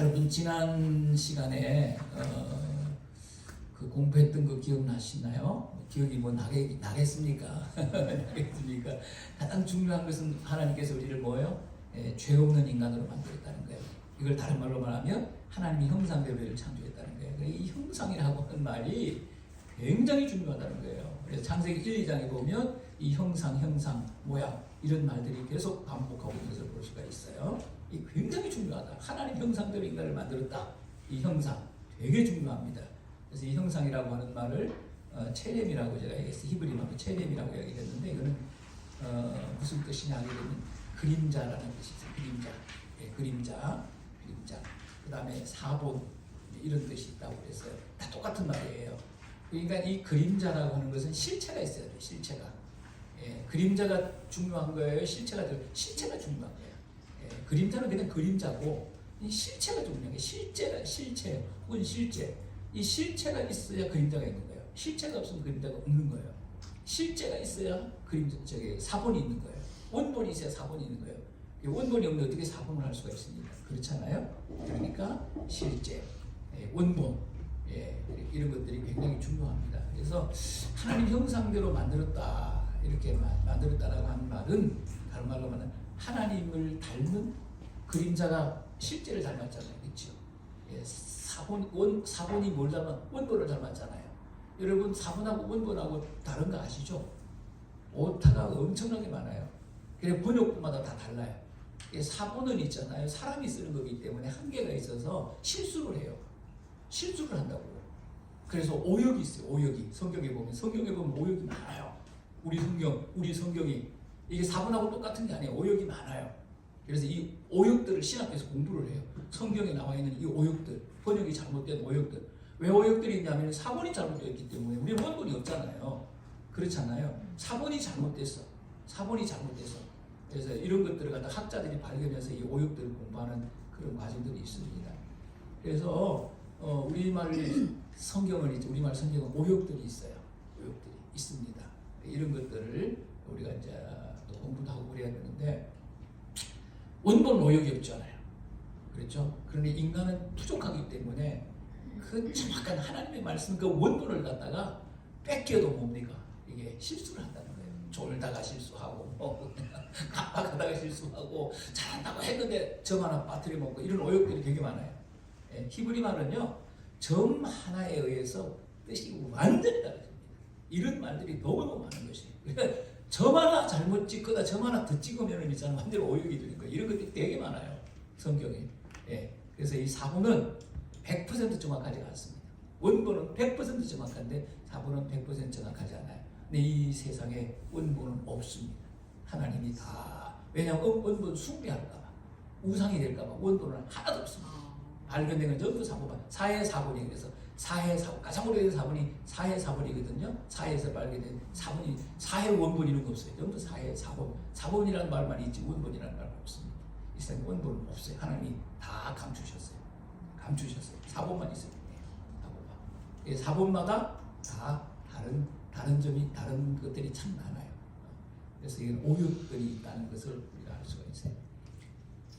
여러분 지난 시간에 그 공부했던 거 기억나시나요? 기억이 뭐 나겠습니까? 나겠습니까? 가장 중요한 것은 하나님께서 우리를 뭐예요? 죄 없는 인간으로 만들었다는 거예요. 이걸 다른 말로 말하면 하나님이 형상대로 우리를 창조했다는 거예요. 이 형상이라고 하는 말이 굉장히 중요하다는 거예요. 그래서 창세기 1, 2장에 보면 이 형상, 모양 이런 말들이 계속 반복하고 있는 것을 볼 수가 있어요. 이 굉장히 중요하다. 하나님 형상대로 인간을 만들었다. 이 형상 되게 중요합니다. 그래서 이 형상이라고 하는 말을 체렘이라고 제가 얘기했어요. 히브리 말로 체렘이라고 얘기했는데 이거는 무슨 뜻이냐 하게 되면 그림자라는 뜻이 있어요. 그림자. 그림자. 그 다음에 사본 이런 뜻이 있다고 그랬어요. 다 똑같은 말이에요. 그러니까 이 그림자라고 하는 것은 실체가 있어야 돼요. 실체가. 그림자가 중요한 거예요. 실체가 중요한 거예요. 그림자는 그냥 그림자고 이 실체가 중요한 거예요. 실체 혹은 실제. 이 실체가 있어야 그림자가 있는 거예요. 실체가 없으면 그림자가 없는 거예요. 실제가 있어야 사본이 있는 거예요. 원본이 있어야 사본이 있는 거예요. 원본이 없는데 어떻게 사본을 할 수가 있습니까? 그렇잖아요. 그러니까 실제, 원본 이런 것들이 굉장히 중요합니다. 그래서 하나님 형상대로 만들었다 이렇게 만들었다라고 하는 말은 다른 말로 말하면 하나님을 닮은 그림자가 실제를 닮았잖아요. 그렇죠? 사본이 뭘 닮아? 원본을 닮았잖아요. 여러분 사본하고 원본하고 다른 거 아시죠? 오타가 엄청나게 많아요. 그래서 번역본마다 다 달라요. 사본은 있잖아요. 사람이 쓰는 거기 때문에 한계가 있어서 실수를 해요. 실수를 한다고요. 그래서 오역이 있어요. 오역이 성경에 보면 오역이 많아요. 우리 성경이 이게 사본하고 똑같은 게 아니에요. 오역이 많아요. 그래서 이 오역들을 신학에서 공부를 해요. 성경에 나와 있는 이 오역들, 번역이 잘못된 오역들. 왜 오역들이 있냐면 사본이 잘못되었기 때문에 우리 원본이 없잖아요. 그렇잖아요. 사본이 잘못됐어. 그래서 이런 것들을 갖다 학자들이 발견해서 이 오역들을 공부하는 그런 과정들이 있습니다. 그래서 우리말 성경은 오역들이 있어요. 오역들이 있습니다. 이런 것들을 우리가 이제 또 공부도 하고 그래야 되는데 원본 오역이 없잖아요. 그렇죠? 그런데 인간은 부족하기 때문에 그 정확한 하나님의 말씀 그 원본을 갖다가 뺏겨도 뭡니까? 이게 실수를 한다는 거예요. 졸다가 실수하고 깜빡하다가 실수하고 잘한다고 했는데 점 하나 빠뜨려 먹고 이런 오역들이 되게 많아요. 히브리 말은요 점 하나에 의해서 뜻이 완전히 달라집니다. 이런 말들이 너무너무 많은 것이에요. 그러니까 점 하나 잘못 찍거나 점 하나 더 찍으면 이제 완전히 오역이 되는 거예요. 이런 것들이 되게 많아요. 성경에. 그래서 이 사본은 100% 정확하지 않습니다. 원본은 100% 정확한데 사본은 100% 정확하지 않아요. 근데 이 세상에 원본은 없습니다. 하나님이 다 왜냐하면 원본 숭배할까봐 우상이 될까봐 원본은 하나도 없습니다. 발견된 건 전부 사본만 사해 사본이 그래서 사해 사본 가장 오래된 사본이 사해 사본이거든요. 사해에서 발견된 사본이 사해 원본 이런 거 없어요. 전부 사해 사본 사본이라는 말만 있지 원본이라는 말은 없습니다. 이 세상에 원본은 없어요. 하나님이 다 감추셨어요. 사본만 있어요. 사본만. 사본마다 다 다른 것들이 참 많아요. 그래서 이건 오역들이 있다는 것을 우리가 알 수가 있어요.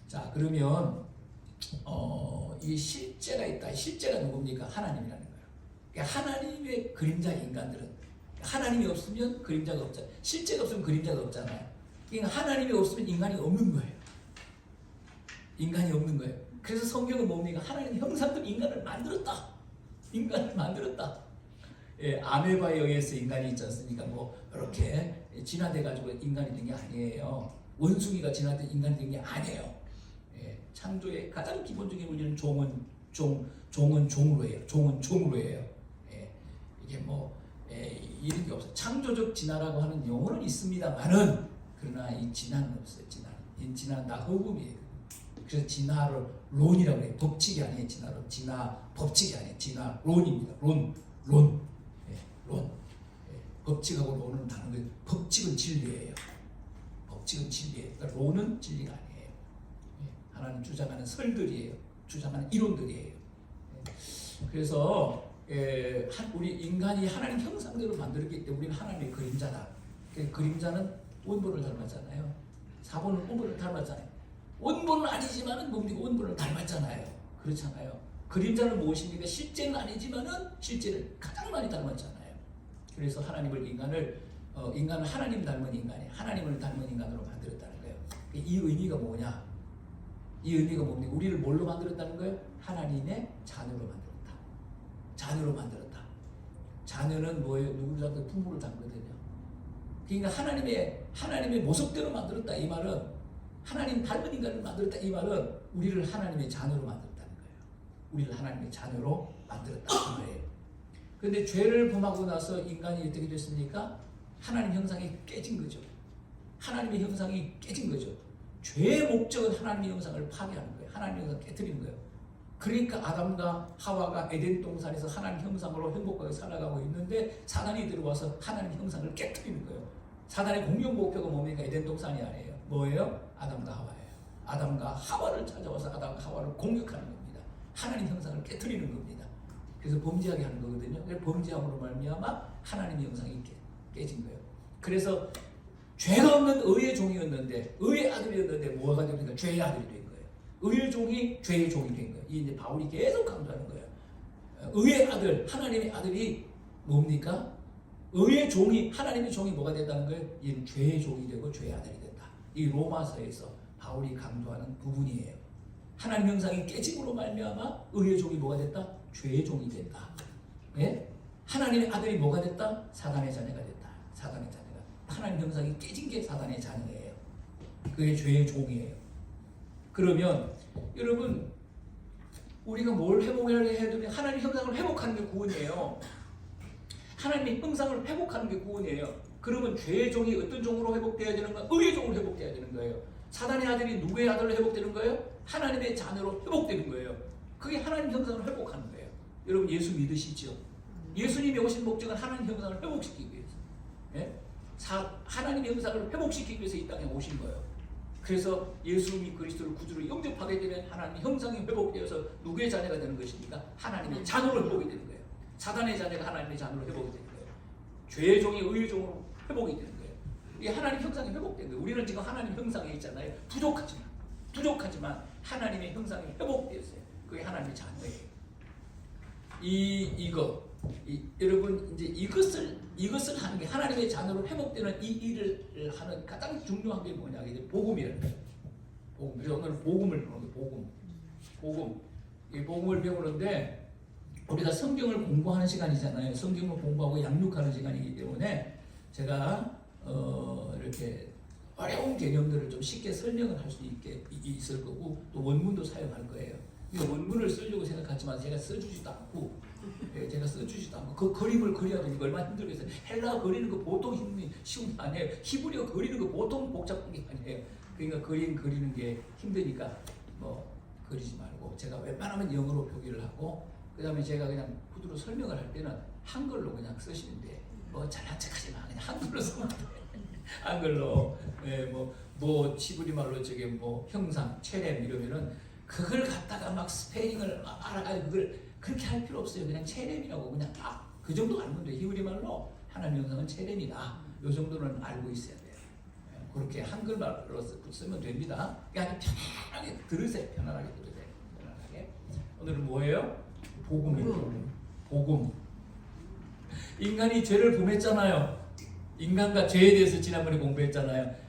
자, 그러면 이 실제가 있다. 실제가 누굽니까? 하나님이라는 거예요. 그러니까 하나님의 그림자 인간들은 하나님이 없으면 그림자가 없잖아요. 실제가 없으면 그림자가 없잖아요. 그러니까 하나님이 없으면 인간이 없는 거예요. 인간이 없는 거예요. 그래서 성경은 뭡니까? 하나님 형상대로 인간을 만들었다. 아메바에 의해서 인간이 있지 않습니까? 뭐 이렇게 진화돼가지고 인간이 된 게 아니에요. 원숭이가 진화된 인간이 된 게 아니에요. 창조의 가장 기본적인 원리는 종은 종으로 해요. 이게 뭐 이런 게 없어요. 창조적 진화라고 하는 용어는 있습니다만은 그러나 이 진화는 없어요. 진화는 다 허구이에요. 그래서 진화를 론이라고 해요. 법칙이 아니에요. 진화 법칙이 아니에요. 진화론입니다. 론. 법칙하고 론은 다른 거예요. 법칙은 진리예요. 그러니까 론은 진리가 아니에요. 하나님 주장하는 설들이에요. 주장하는 이론들이에요. 그래서 우리 인간이 하나님 형상대로 만들었기 때문에 우리는 하나님의 그림자다. 그림자는 원본을 닮았잖아요. 사본은 원본을 닮았잖아요. 원본은 아니지만은 뭡니까? 원본을 닮았잖아요. 그렇잖아요. 그림자는 무엇입니까? 실제는 아니지만은 실제를 가장 많이 닮았잖아요. 그래서 하나님을 인간을 하나님 닮은 인간이 하나님을 닮은 인간으로 만들었다는 거예요. 이 의미가 뭐냐? 이 의미가 뭡니까? 우리를 뭘로 만들었다는 거예요? 하나님의 자녀로 만들었다. 자녀로 만들었다. 자녀는 뭐예요? 누구를 닮든 부모를 닮거든요. 그러니까 하나님의 모습대로 만들었다. 이 말은 하나님 닮은 인간을 만들었다. 이 말은 우리를 하나님의 자녀로 만들었다는 거예요. 우리를 하나님의 자녀로 만들었다는 거예요. 그런데 죄를 범하고 나서 인간이 어떻게 됐습니까? 하나님 형상이 깨진 거죠. 하나님의 형상이 깨진 거죠. 죄의 목적은 하나님의 형상을 파괴하는 거예요. 하나님의 형상을 깨뜨리는 거예요. 그러니까 아담과 하와가 에덴 동산에서 하나님 형상으로 행복하게 살아가고 있는데 사단이 들어와서 하나님 형상을 깨뜨리는 거예요. 사단의 공격 목표가 뭡니까? 에덴 동산이 아니에요. 뭐예요? 아담과 하와예요. 아담과 하와를 찾아와서 아담과 하와를 공격하는 겁니다. 하나님 형상을 깨뜨리는 겁니다. 그래서 범죄하게 하는 거거든요. 그래서 범죄함으로 말미암아 하나님의 형상이 깨진 거예요. 그래서 죄가 없는 의의 종이었는데 의의 아들이었는데 뭐가 됩니까? 죄의 아들이 된 거예요. 의의 종이 죄의 종이 된 거예요. 이 이제 바울이 계속 강조하는 거예요. 의의 아들, 하나님의 아들이 뭡니까? 의의 종이 하나님의 종이 뭐가 됐다는 거예요? 이는 죄의 종이 되고 죄의 아들이 된다. 이 로마서에서 바울이 강조하는 부분이에요. 하나님 형상이 깨짐으로 말미암아 의의 종이 뭐가 됐다? 죄의 종이 된다. 예? 하나님의 아들이 뭐가 됐다? 사단의 자녀가 됐다. 사단의 자녀가. 하나님 형상이 깨진 게 사단의 자녀예요. 그게 죄의 종이에요. 그러면 여러분 우리가 뭘 회복해야 되면 하나님 형상을 회복하는 게 구원이에요. 하나님의 형상을 회복하는 게 구원이에요. 그러면 죄의 종이 어떤 종으로 회복돼야 되는 거예요? 의의 종으로 회복돼야 되는 거예요. 사단의 아들이 누구의 아들로 회복되는 거예요? 하나님의 자녀로 회복되는 거예요. 그게 하나님 형상을 회복하는 거예요. 여러분 예수 믿으시죠? 예수님이 오신 목적은 하나님 형상을 회복시키기 위해서. 예? 하나님의 형상을 회복시키기 위해서 이 땅에 오신 거예요. 그래서 예수님이 그리스도를 구주로 영접하게 되면 하나님의 형상이 회복되어서 누구의 자녀가 되는 것입니까? 하나님의 자녀로 회복이 되는 거예요. 사단의 자녀가 하나님의 자녀로 회복이 되는 거예요. 죄의 종이 의의 종으로 회복이 되는 거예요. 이게 하나님 형상이 회복된 거예요. 우리는 지금 하나님 형상에 있잖아요. 부족하지만 하나님의 형상이 회복되었어요. 그게 하나님의 자녀예요. 여러분 이제 이것을 하는 게 하나님의 자녀로 회복되는 이 일을 하는 가장 중요한 게 뭐냐? 이제 복음이라는 거예요. 복음. 그래서 오늘 복음을 배우는 거예요. 복음. 이 복음을 배우는데 우리가 성경을 공부하는 시간이잖아요. 성경을 공부하고 양육하는 시간이기 때문에 제가 이렇게 어려운 개념들을 좀 쉽게 설명을 할 수 있을 거고 또 원문도 사용할 거예요. 원문을 쓰려고 생각하지만 제가 써주지도 않고 그 그림을 그려야 되니까 얼마나 힘들겠어요. 헬라어 그리는 거 보통 쉬운 게 아니에요. 히브리어 그리는 거 보통 복잡한 게 아니에요. 그러니까 그리는 게 힘드니까 뭐 그리지 말고 제가 웬만하면 영어로 표기를 하고 그 다음에 제가 그냥 구두로 설명을 할 때는 한글로 그냥 쓰시는데 뭐 잘난 척하지 마. 그냥 한글로 쓰면 돼. 한글로 뭐 히브리 말로 저게 뭐 형상, 체렘 이러면은 그걸 갖다가 막 스페링을 알아가지고 그걸 그렇게 할 필요 없어요. 그냥 체렘이라고 그냥 그 정도 알면 돼. 히브리 말로 하나님 형상은 체렘이다. 요 정도는 알고 있어야 돼요. 그렇게 한글말로 쓰면 됩니다. 그냥 편안하게 들으세요. 편안하게 들으세요. 편안하게. 오늘은 뭐예요? 복음이에요. 복음. 인간이 죄를 범했잖아요. 인간과 죄에 대해서 지난번에 공부했잖아요.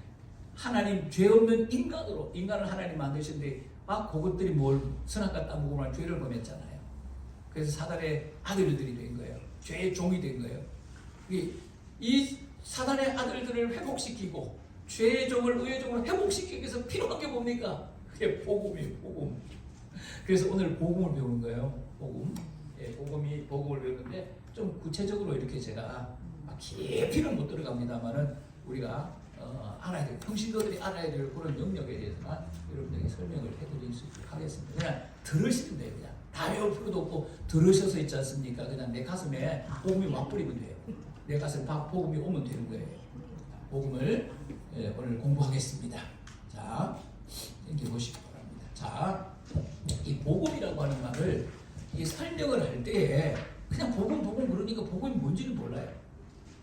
하나님 죄 없는 인간을 하나님 만드셨는데 그것들이 뭘 선악과 따먹으면 죄를 범했잖아요. 그래서 사단의 아들들이 된 거예요. 죄의 종이 된 거예요. 이 사단의 아들들을 회복시키고 죄의 종을 의의 종을 회복시키기 위해서 필요한 게 뭡니까? 그게 복음이에요. 복음. 그래서 오늘 복음을 배우는 거예요. 복음. 복음을 배우는데 좀 구체적으로 이렇게 제가 깊이는 못 들어갑니다만은 우리가 알아야 될 평신도들이 알아야 될 그런 영역에 대해서만 여러분에게 설명을 해드릴 수 있도록 하겠습니다. 그냥 들으시면 돼요. 그냥 다 외울 필요도 없고 들으셔서 있지 않습니까? 그냥 내 가슴에 복음이 막 뿌리면 돼요. 내 가슴에 복음이 오면 되는 거예요. 복음을 오늘 공부하겠습니다. 자, 이렇게 보시기 바랍니다. 자, 이 복음이라고 하는 말을 이 설명을 할 때에 그냥 복음 그러니까 복음이 뭔지는 몰라요.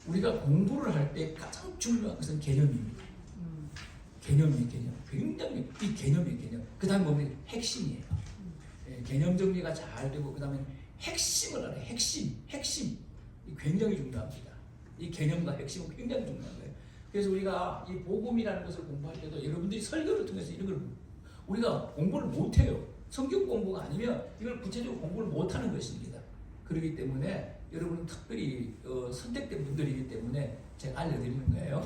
우리가 공부를 할 때 가장 중요한 것은 개념입니다. 개념. 굉장히 이 개념이 개념. 그 다음 보면 핵심이에요. 개념 정리가 잘 되고 그다음에 핵심을 알아요. 핵심 이 굉장히 중요합니다. 이 개념과 핵심은 굉장히 중요한 거예요. 그래서 우리가 이 복음이라는 것을 공부할 때도 여러분들이 설교를 통해서 이런 걸 우리가 공부를 못해요. 성경 공부가 아니면 이걸 구체적으로 공부를 못하는 것입니다. 그렇기 때문에 여러분은 특별히 선택된 분들이기 때문에 제가 알려드리는 거예요.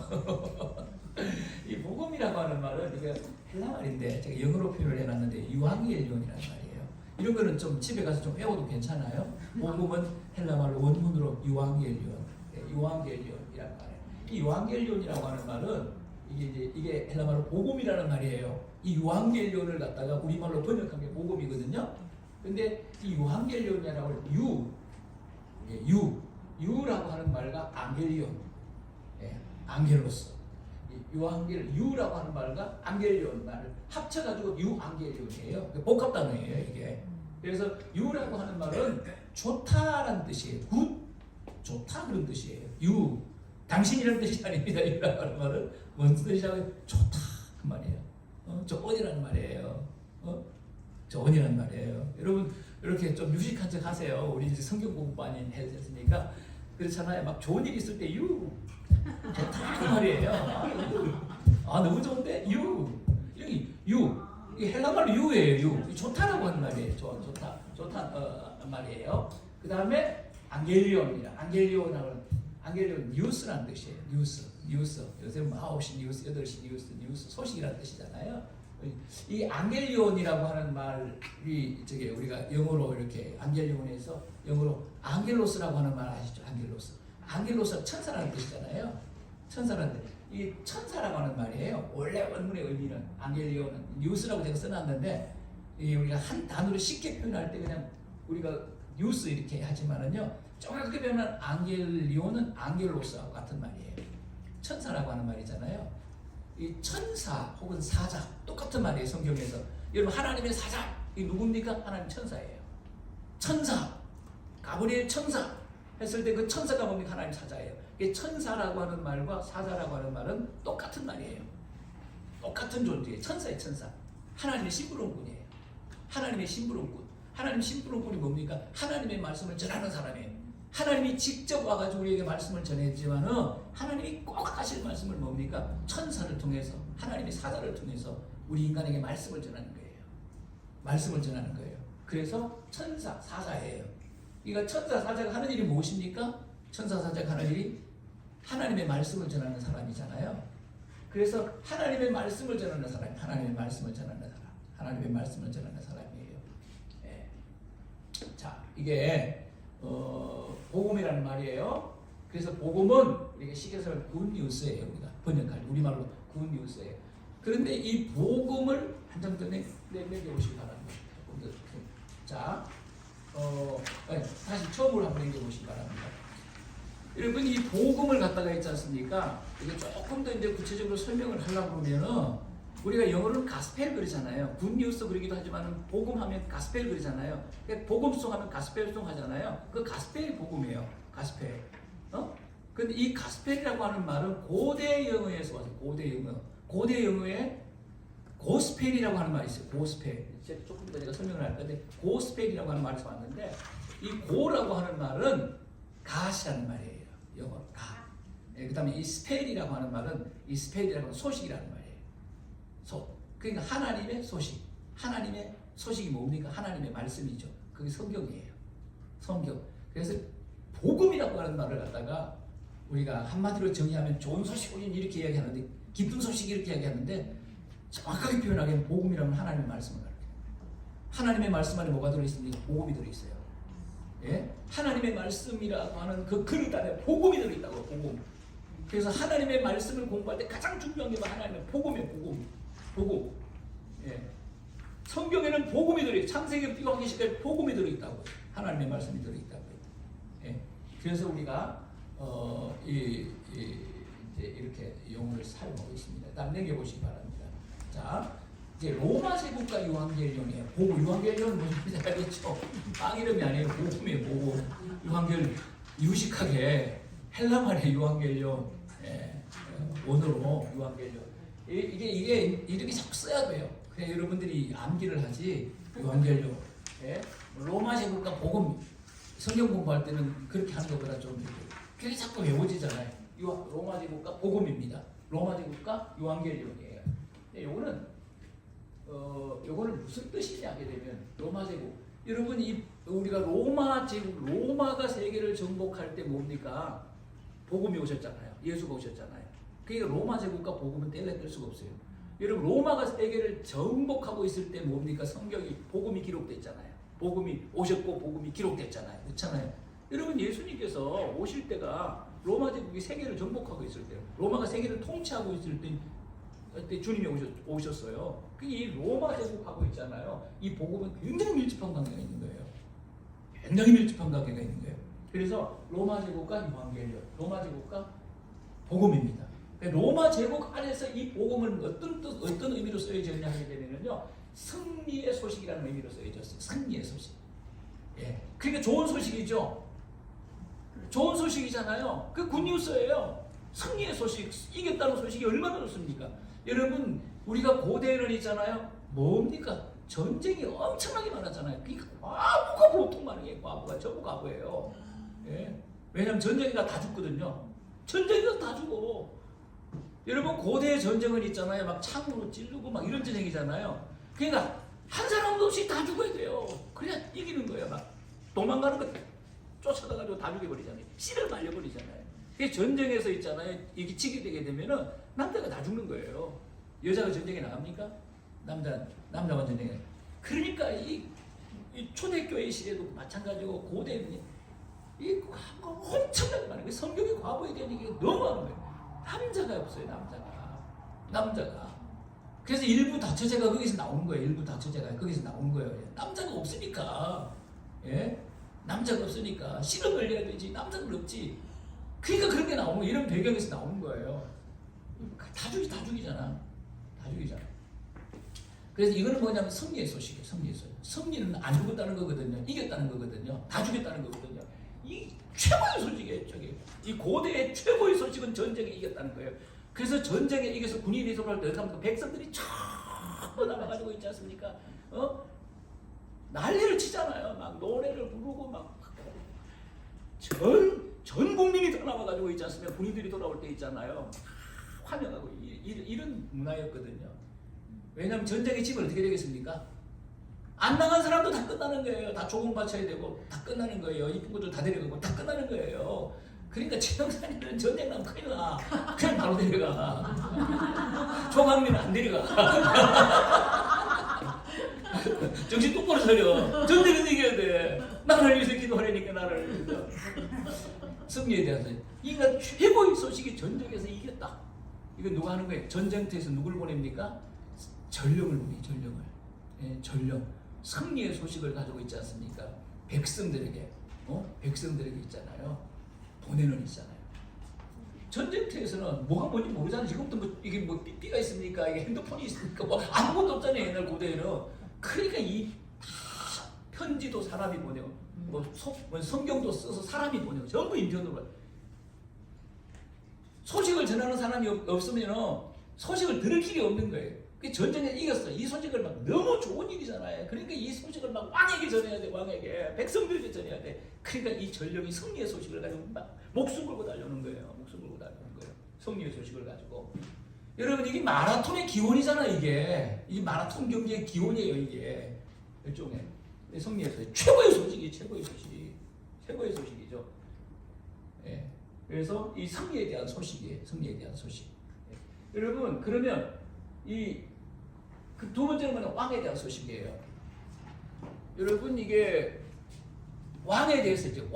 이 복음이라고 하는 말은 이게 헬라 말인데 제가 영어로 표현을 해놨는데 유앙겔리온이라는 말이에요. 이런 거는 좀 집에 가서 좀 배워도 괜찮아요. 복음은 헬라 말로 원문으로 유앙겔리온, 유앙겔리온이라는 말이에요. 이 유앙겔리온이라고 하는 말은 이게 헬라 말로 복음이라는 말이에요. 이 유앙겔리온을 갖다가 우리말로 번역한 게 복음이거든요. 근데 이 유앙겔리온이라고 유라고 하는 말과 안겔리온, 안겔로스. 유앙겔, 유라고 하는 말과 안겔리온 말을 합쳐가지고 유앙겔리온이에요. 복합 단어예요, 이게. 그래서 유라고 하는 말은 좋다라는 뜻이에요. 굿, 좋다 그런 뜻이에요. 유, 당신이라는 뜻이 아닙니다. 유라고 하는 말은 뭔 뜻이냐면 좋다 그 말이에요. 좋은이라는 말이에요. 좋은이라는 말이에요. 여러분 이렇게 좀 유식한 척 하세요. 우리 이제 성경 공부 많이 했으니까 그렇잖아요. 막 좋은 일 있을 때 유. 좋다 그 말이에요. 아 너무 좋은데 유 여기 유 이게 헬라말로 유예요. 유 좋다라고 하는 말이에요. 좋다 말이에요. 그 다음에 안겔리온이라 안겔리온 뉴스라는 뜻이에요. 뉴스 요새 뭐 9시 뉴스 8시 뉴스 소식이라는 뜻이잖아요. 이 안겔리온이라고 하는 말이 저기 우리가 영어로 이렇게 안겔리온에서 영어로 안겔로스라고 하는 말 아시죠? 안겔로스 천사라는 뜻이잖아요. 천사라는 이 천사라고 하는 말이에요. 원래 원문의 의미는 안겔리온은 뉴스라고 제가 써놨는데 우리가 한 단어로 쉽게 표현할 때 그냥 우리가 뉴스 이렇게 하지만은요 정확하게 표현하면 안겔리온은 안겔로스하고 같은 말이에요. 천사라고 하는 말이잖아요. 이 천사 혹은 사자 똑같은 말이에요. 성경에서 여러분 하나님의 사자 이 누굽니까? 하나님 천사예요. 천사 가브리엘 천사 했을 때 그 천사가 뭡니까? 하나님 사자예요. 천사라고 하는 말과 사자라고 하는 말은 똑같은 말이에요. 똑같은 존재예요. 천사의 천사. 하나님의 심부름꾼이에요. 하나님의 심부름꾼. 하나님 심부름꾼이 뭡니까? 하나님의 말씀을 전하는 사람이에요. 하나님이 직접 와가지고 우리에게 말씀을 전했지만은 하나님이 꼭 하실 말씀을 뭡니까? 천사를 통해서 하나님의 사자를 통해서 우리 인간에게 말씀을 전하는 거예요. 말씀을 전하는 거예요. 그래서 천사, 사자예요. 그러니까 천사, 사자가 하는 일이 무엇입니까? 천사, 사자가 하는 일이 하나님의 말씀을 전하는 사람이잖아요. 그래서 하나님의 말씀을 전하는 사람, 하나님의 말씀을 전하는 사람, 하나님의 말씀을 전하는 사람이에요. 예. 자, 이게 복음이라는 말이에요. 그래서 복음은 우리가 시계서를 굿뉴스예요. 우리가 번역할 우리말로 굿뉴스예요. 그런데 이 복음을 한 장 더 남겨보시기 바랍니다. 자, 다시 처음으로 한번 남겨보시기 바랍니다. 여러분 이 복음을 갖다가 있지 않습니까? 이게 조금 더 이제 구체적으로 설명을 하려고 그러면은 우리가 영어로는 가스펠 그러잖아요. 굿뉴스 그러기도 하지만 복음하면 가스펠 그러잖아요. 복음송 하면 가스펠송 하잖아요. 그 가스펠이 복음이에요. 가스펠. 근데 이 가스펠이라고 하는 말은 고대 영어에서 와서 고대 영어에 고스펠이라고 하는 말이 있어요. 고스펠. 조금 더 제가 설명을 할 건데 고스펠이라고 하는 말에서 왔는데 이 고라고 하는 말은 갓이라는 말이에요. 영어로 갓. 그 다음에 이 스펠이라고 하는 말은 이 스펠이라고 하는 소식이라는 말이에요. 그러니까 하나님의 소식. 하나님의 소식이 뭡니까? 하나님의 말씀이죠. 그게 성경이에요. 성경. 그래서 복음이라고 하는 말을 갖다가 우리가 한마디로 정의하면 좋은 소식 우리는 이렇게 이야기하는데 기쁜 소식 이렇게 이야기하는데 정확하게 표현하기에는 복음이라면 하나님의 말씀을 가르쳐요. 하나님의 말씀 안에 뭐가 들어있습니까? 복음이 들어있어요. 예? 하나님의 말씀이라고 하는 그 그릇 안에 복음이 들어있다고. 복음. 그래서 하나님의 말씀을 공부할 때 가장 중요한 게 하나님의 복음이에요. 복음. 예. 성경에는 복음이 들어있어요. 창세기 띄워하기 시작에 복음이 들어있다고. 하나님의 말씀이 들어있다고. 예. 그래서 우리가 이제 이렇게 용어를 사용하고 있습니다. 다음 넘겨보시기 바랍니다. 자, 이제 로마 제국과 유한겔리온이에요. 복음, 유한겔리온은 무슨 말인지 알겠죠? 빵 이름이 아니에요. 복음이에요. 복음. 유한겔 유식하게 헬라 말의 유한겔리온. 예. 원어로 유한겔리온. 이게 이렇게 자꾸 써야 돼요. 그래 여러분들이 암기를 하지 유한겔리온. 예? 로마 제국과 복음 성경 공부할 때는 그렇게 하는 것보다 좀 그게 자꾸 외워지잖아요. 로마 제국과 복음입니다. 로마 제국과 요한계시록이에요. 요거는 요거는 무슨 뜻이냐 하게 되면 로마 제국 여러분 우리가 로마 제국 로마가 세계를 정복할 때 뭡니까? 복음이 오셨잖아요. 예수가 오셨잖아요. 그러니까 로마 제국과 복음은 뗄 수가 없어요. 여러분 로마가 세계를 정복하고 있을 때 뭡니까? 성경이 복음이 기록됐잖아요. 복음이 오셨고 복음이 기록됐잖아요. 그렇잖아요. 여러분 예수님께서 오실 때가 로마 제국이 세계를 정복하고 있을 때요. 로마가 세계를 통치하고 있을 때 주님이 오셨어요. 이 로마 제국하고 있잖아요. 이 복음은 굉장히 밀접한 관계가 있는 거예요. 굉장히 밀접한 관계가 있는 거예요. 그래서 로마 제국과 유한계열, 로마 제국과 복음입니다. 로마 제국 안에서 이 복음은 어떤 의미로 쓰여졌냐 하게 되면요, 승리의 소식이라는 의미로 쓰여졌어요. 승리의 소식. 예, 그러니까 좋은 소식이죠. 좋은 소식이잖아요. 그 굿뉴스예요. 승리의 소식, 이겼다는 소식이 얼마나 좋습니까? 여러분, 우리가 고대에는 있잖아요. 뭡니까? 전쟁이 엄청나게 많았잖아요. 그러니까 과부가 보통 많은 게 과부가 전부 과부예요. 예, 왜냐하면 전쟁이가 다 죽거든요. 전쟁이가 다 죽어. 여러분 고대 전쟁은 있잖아요. 막 창으로 찌르고 막 이런 전쟁이잖아요. 그러니까 한 사람도 없이 다 죽어야 돼요. 그래야 이기는 거예요. 막 도망가는 거 쫓아가가지고 다 죽여버리잖아요. 씨를 말려버리잖아요. 그게 전쟁에서 있잖아요. 이게 치게 되게 되면은 남자가 다 죽는 거예요. 여자가 전쟁에 나갑니까? 남자가 전쟁에. 그러니까 이 초대교회 시대도 마찬가지고 고대는 이 엄청나게 많은 거예요. 성경의 과거에 대한 얘기가 너무 많은 거예요. 남자가 없어요. 남자가. 그래서 일부 다처제가 거기서 나오는 거예요. 일부 다처제가 거기서 나오는 거예요. 남자가 없으니까. 예? 남자가 없으니까 씨를 걸려야 되지. 남자가 없지. 그러니까 그런 게 나오는 거예요. 이런 배경에서 나오는 거예요. 다 죽이잖아. 그래서 이거는 뭐냐면 승리의 소식이에요. 승리의 소식. 승리는 안 죽었다는 거거든요. 이겼다는 거거든요. 다 죽였다는 거거든요. 이 최고의 소식이에요. 이 고대의 최고의 소식은 전쟁에 이겼다는 거예요. 그래서 전쟁에 이겨서 군인이 돌아올 때 어떻게 백성들이 전부 남아가지고 있지 않습니까? 난리를 치잖아요. 막 노래를 부르고 막 전 국민이 다 남아가지고 있지 않습니까? 군인들이 돌아올 때 있잖아요. 환영하고 이런 문화였거든요. 왜냐하면 전쟁의 집은 어떻게 되겠습니까? 안 나간 사람도 다 끝나는 거예요. 다 조공 바쳐야 되고 다 끝나는 거예요. 이쁜 것도 다 데려가고 다 끝나는 거예요. 그러니까 최영산이는 전쟁 나면 큰일 나. 그냥 바로 데려가. 조강민은 안 데려가. 정신 똑바로 차려. 전쟁은 이겨야 돼. 나를 위해서 기도하려니까 나를 위해서. 승리에 대한 소식. 인간 최고의 소식이 전쟁에서 이겼다. 이건 누가 하는 거예요? 전쟁터에서 누굴 보냅니까? 전령을 보내요. 전령을. 예, 전령. 승리의 소식을 가지고 있지 않습니까? 백성들에게 있잖아요. 보내는 있잖아요. 전쟁터에서는 뭐가 뭔지 모르잖아요. 지금부터 뭐 이게 뭐 삐삐가 있습니까? 이게 핸드폰이 있습니까? 뭐 아무것도 없잖아요. 옛날 고대에는. 그러니까 이 편지도 사람이 보내고 뭐 성경도 써서 사람이 보내고 전부 인편으로. 소식을 전하는 사람이 없으면 소식을 들을 길이 없는 거예요. 전쟁에 이겼어. 이 소식을 막 너무 좋은 일이잖아요. 그러니까 이 소식을 막 왕에게 전해야 돼. 왕에게 백성들에게 전해야 돼. 그러니까 이 전령이 승리의 소식을 가지고 막 목숨 걸고 달려오는 거예요. 승리의 소식을 가지고. 여러분 이게 마라톤의 기원이잖아요. 이게 마라톤 경기의 기원이에요. 이게 일종의 승리의 소식. 최고의 소식이죠. 예. 그래서 이 승리에 대한 소식이에요. 예. 여러분 그러면 그 두 번째는 왕에 대한 소식이에요. 여러분 이게 왕에 대해서 이제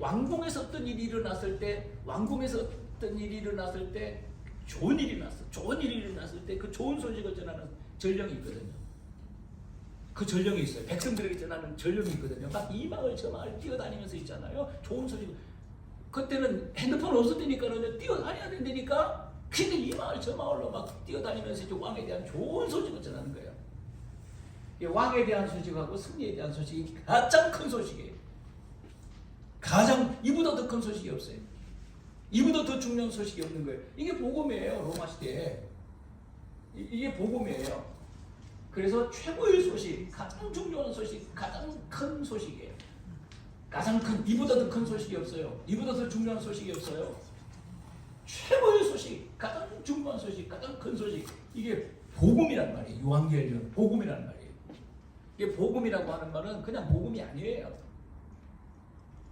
왕궁에서 어떤 일이 일어났을 때 좋은 일이 일어났을 때 그 좋은 소식을 전하는 전령이 있거든요. 그 전령이 있어요. 백성들에게 전하는 전령이 있거든요. 막 이 마을 저 마을 뛰어다니면서 있잖아요. 좋은 소식. 그때는 핸드폰 없을 때니까는 뛰어다녀야 된다니까. 근데 이 마을 저 마을로 막 뛰어다니면서 이제 왕에 대한 좋은 소식을 전하는 거예요. 이 왕에 대한 소식하고 승리에 대한 소식이 가장 큰 소식이에요. 이보다 더 큰 소식이 없어요. 이보다 더 중요한 소식이 없는 거예요. 이게 복음이에요. 로마 시대에. 이게 복음이에요. 그래서 최고의 소식, 가장 중요한 소식, 가장 큰 소식이에요. 가장 큰, 이보다 더 큰 소식이 없어요. 이보다 더 중요한 소식이 없어요. 최고의 소식, 가장 중요한 소식, 가장 큰 소식. 이게 복음이란 말이에요. 요한계시록 복음이란 말이에요. 이게 복음이라고 하는 말은 그냥 복음이 아니에요.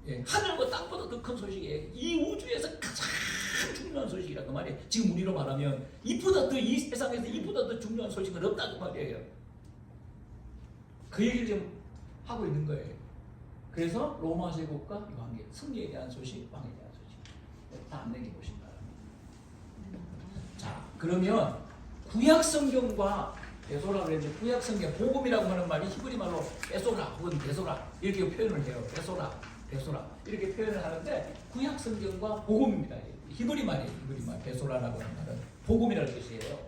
예, 하늘과 땅보다 더 큰 소식이에요. 이 우주에서 가장 중요한 소식이란 그 말이에요. 지금 우리로 말하면 이보다 더, 이 세상에서 이보다 더 중요한 소식은 없다고 말이에요. 그 얘기를 지금 하고 있는 거예요. 그래서 로마 제국과 요한계시록, 승리에 대한 소식, 왕에 대한 소식 다 암내게 보시기 바랍니다. 자, 그러면 구약 성경과 베소라 그랬는데, 구약 성경 복음이라고 하는 말이 히브리 말로 베소라 혹은 베소라 이렇게 표현을 해요. 베소라, 베소라 이렇게 표현을 하는데, 구약 성경과 복음입니다. 히브리 말이에요. 히브리 말 베소라라고 하는 말은 복음이라는 뜻이에요.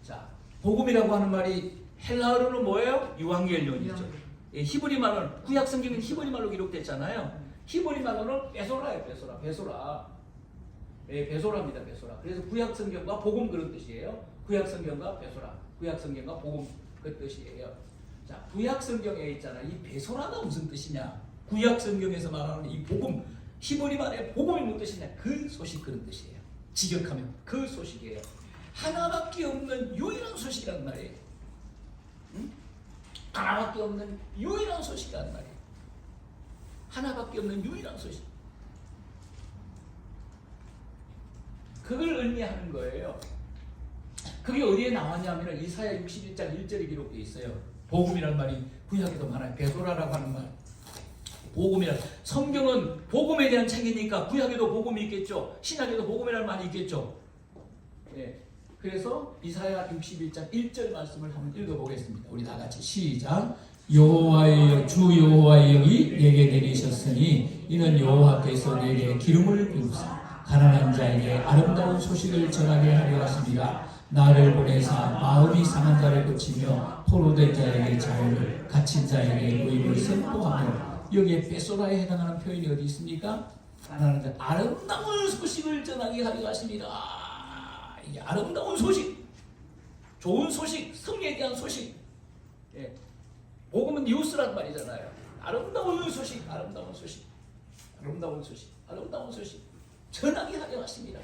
자, 복음이라고 하는 말이 헬라어로는 뭐예요? 유한겔론이죠. 예, 히브리 말은, 구약 성경은 히브리 말로 기록됐잖아요. 히브리 말로는 베소라예요. 베소라, 베소라. 예, 베소라입니다. 베소라. 그래서 구약 성경과 복음 그런 뜻이에요. 구약 성경과 베소라, 구약 성경과 복음 그 뜻이에요. 자, 구약 성경에 있잖아요. 이 베소라가 무슨 뜻이냐? 구약 성경에서 말하는 이 복음, 히브리 말의 복음이 무슨 뜻이냐? 그 소식 그런 뜻이에요. 직역하면 그 소식이에요. 하나밖에 없는 유일한 소식이란 말이에요. 응? 하나밖에 없는 유일한 소식이란 말이에요. 하나밖에 없는 유일한 소식. 그걸 의미하는 거예요. 그게 어디에 나왔냐면 이사야 61장 1절에 기록되어 있어요. 복음이라는 말이 구약에도 많아요. 베소라라고 하는 말. 복음이란, 성경은 복음에 대한 책이니까 구약에도 복음이 있겠죠. 신약에도 복음이라는 말이 있겠죠. 예. 그래서 이사야 61장 1절 말씀을 한번 읽어보겠습니다. 우리 다 같이 시작. 여호와의 주 여호와의 영이 내게 내리셨으니 이는 여호와께서 내게 기름을 부으사 가난한 자에게 아름다운 소식을 전하게 하려 하십니다. 나를 보내사 마음이 상한 자를 고치며 포로된 자에게 자유를, 갇힌 자에게 노임을 선포하며. 여기에 베소라에 해당하는 표현이 어디 있습니까? 가난한 자, 아름다운 소식을 전하게 하려 하십니다. 이 아름다운 소식, 좋은 소식, 승리에 대한 소식. 예. 복음은 뉴스란 말이잖아요. 아름다운 소식, 아름다운 소식, 아름다운 소식, 아름다운 소식 전하게 하려 하십니다.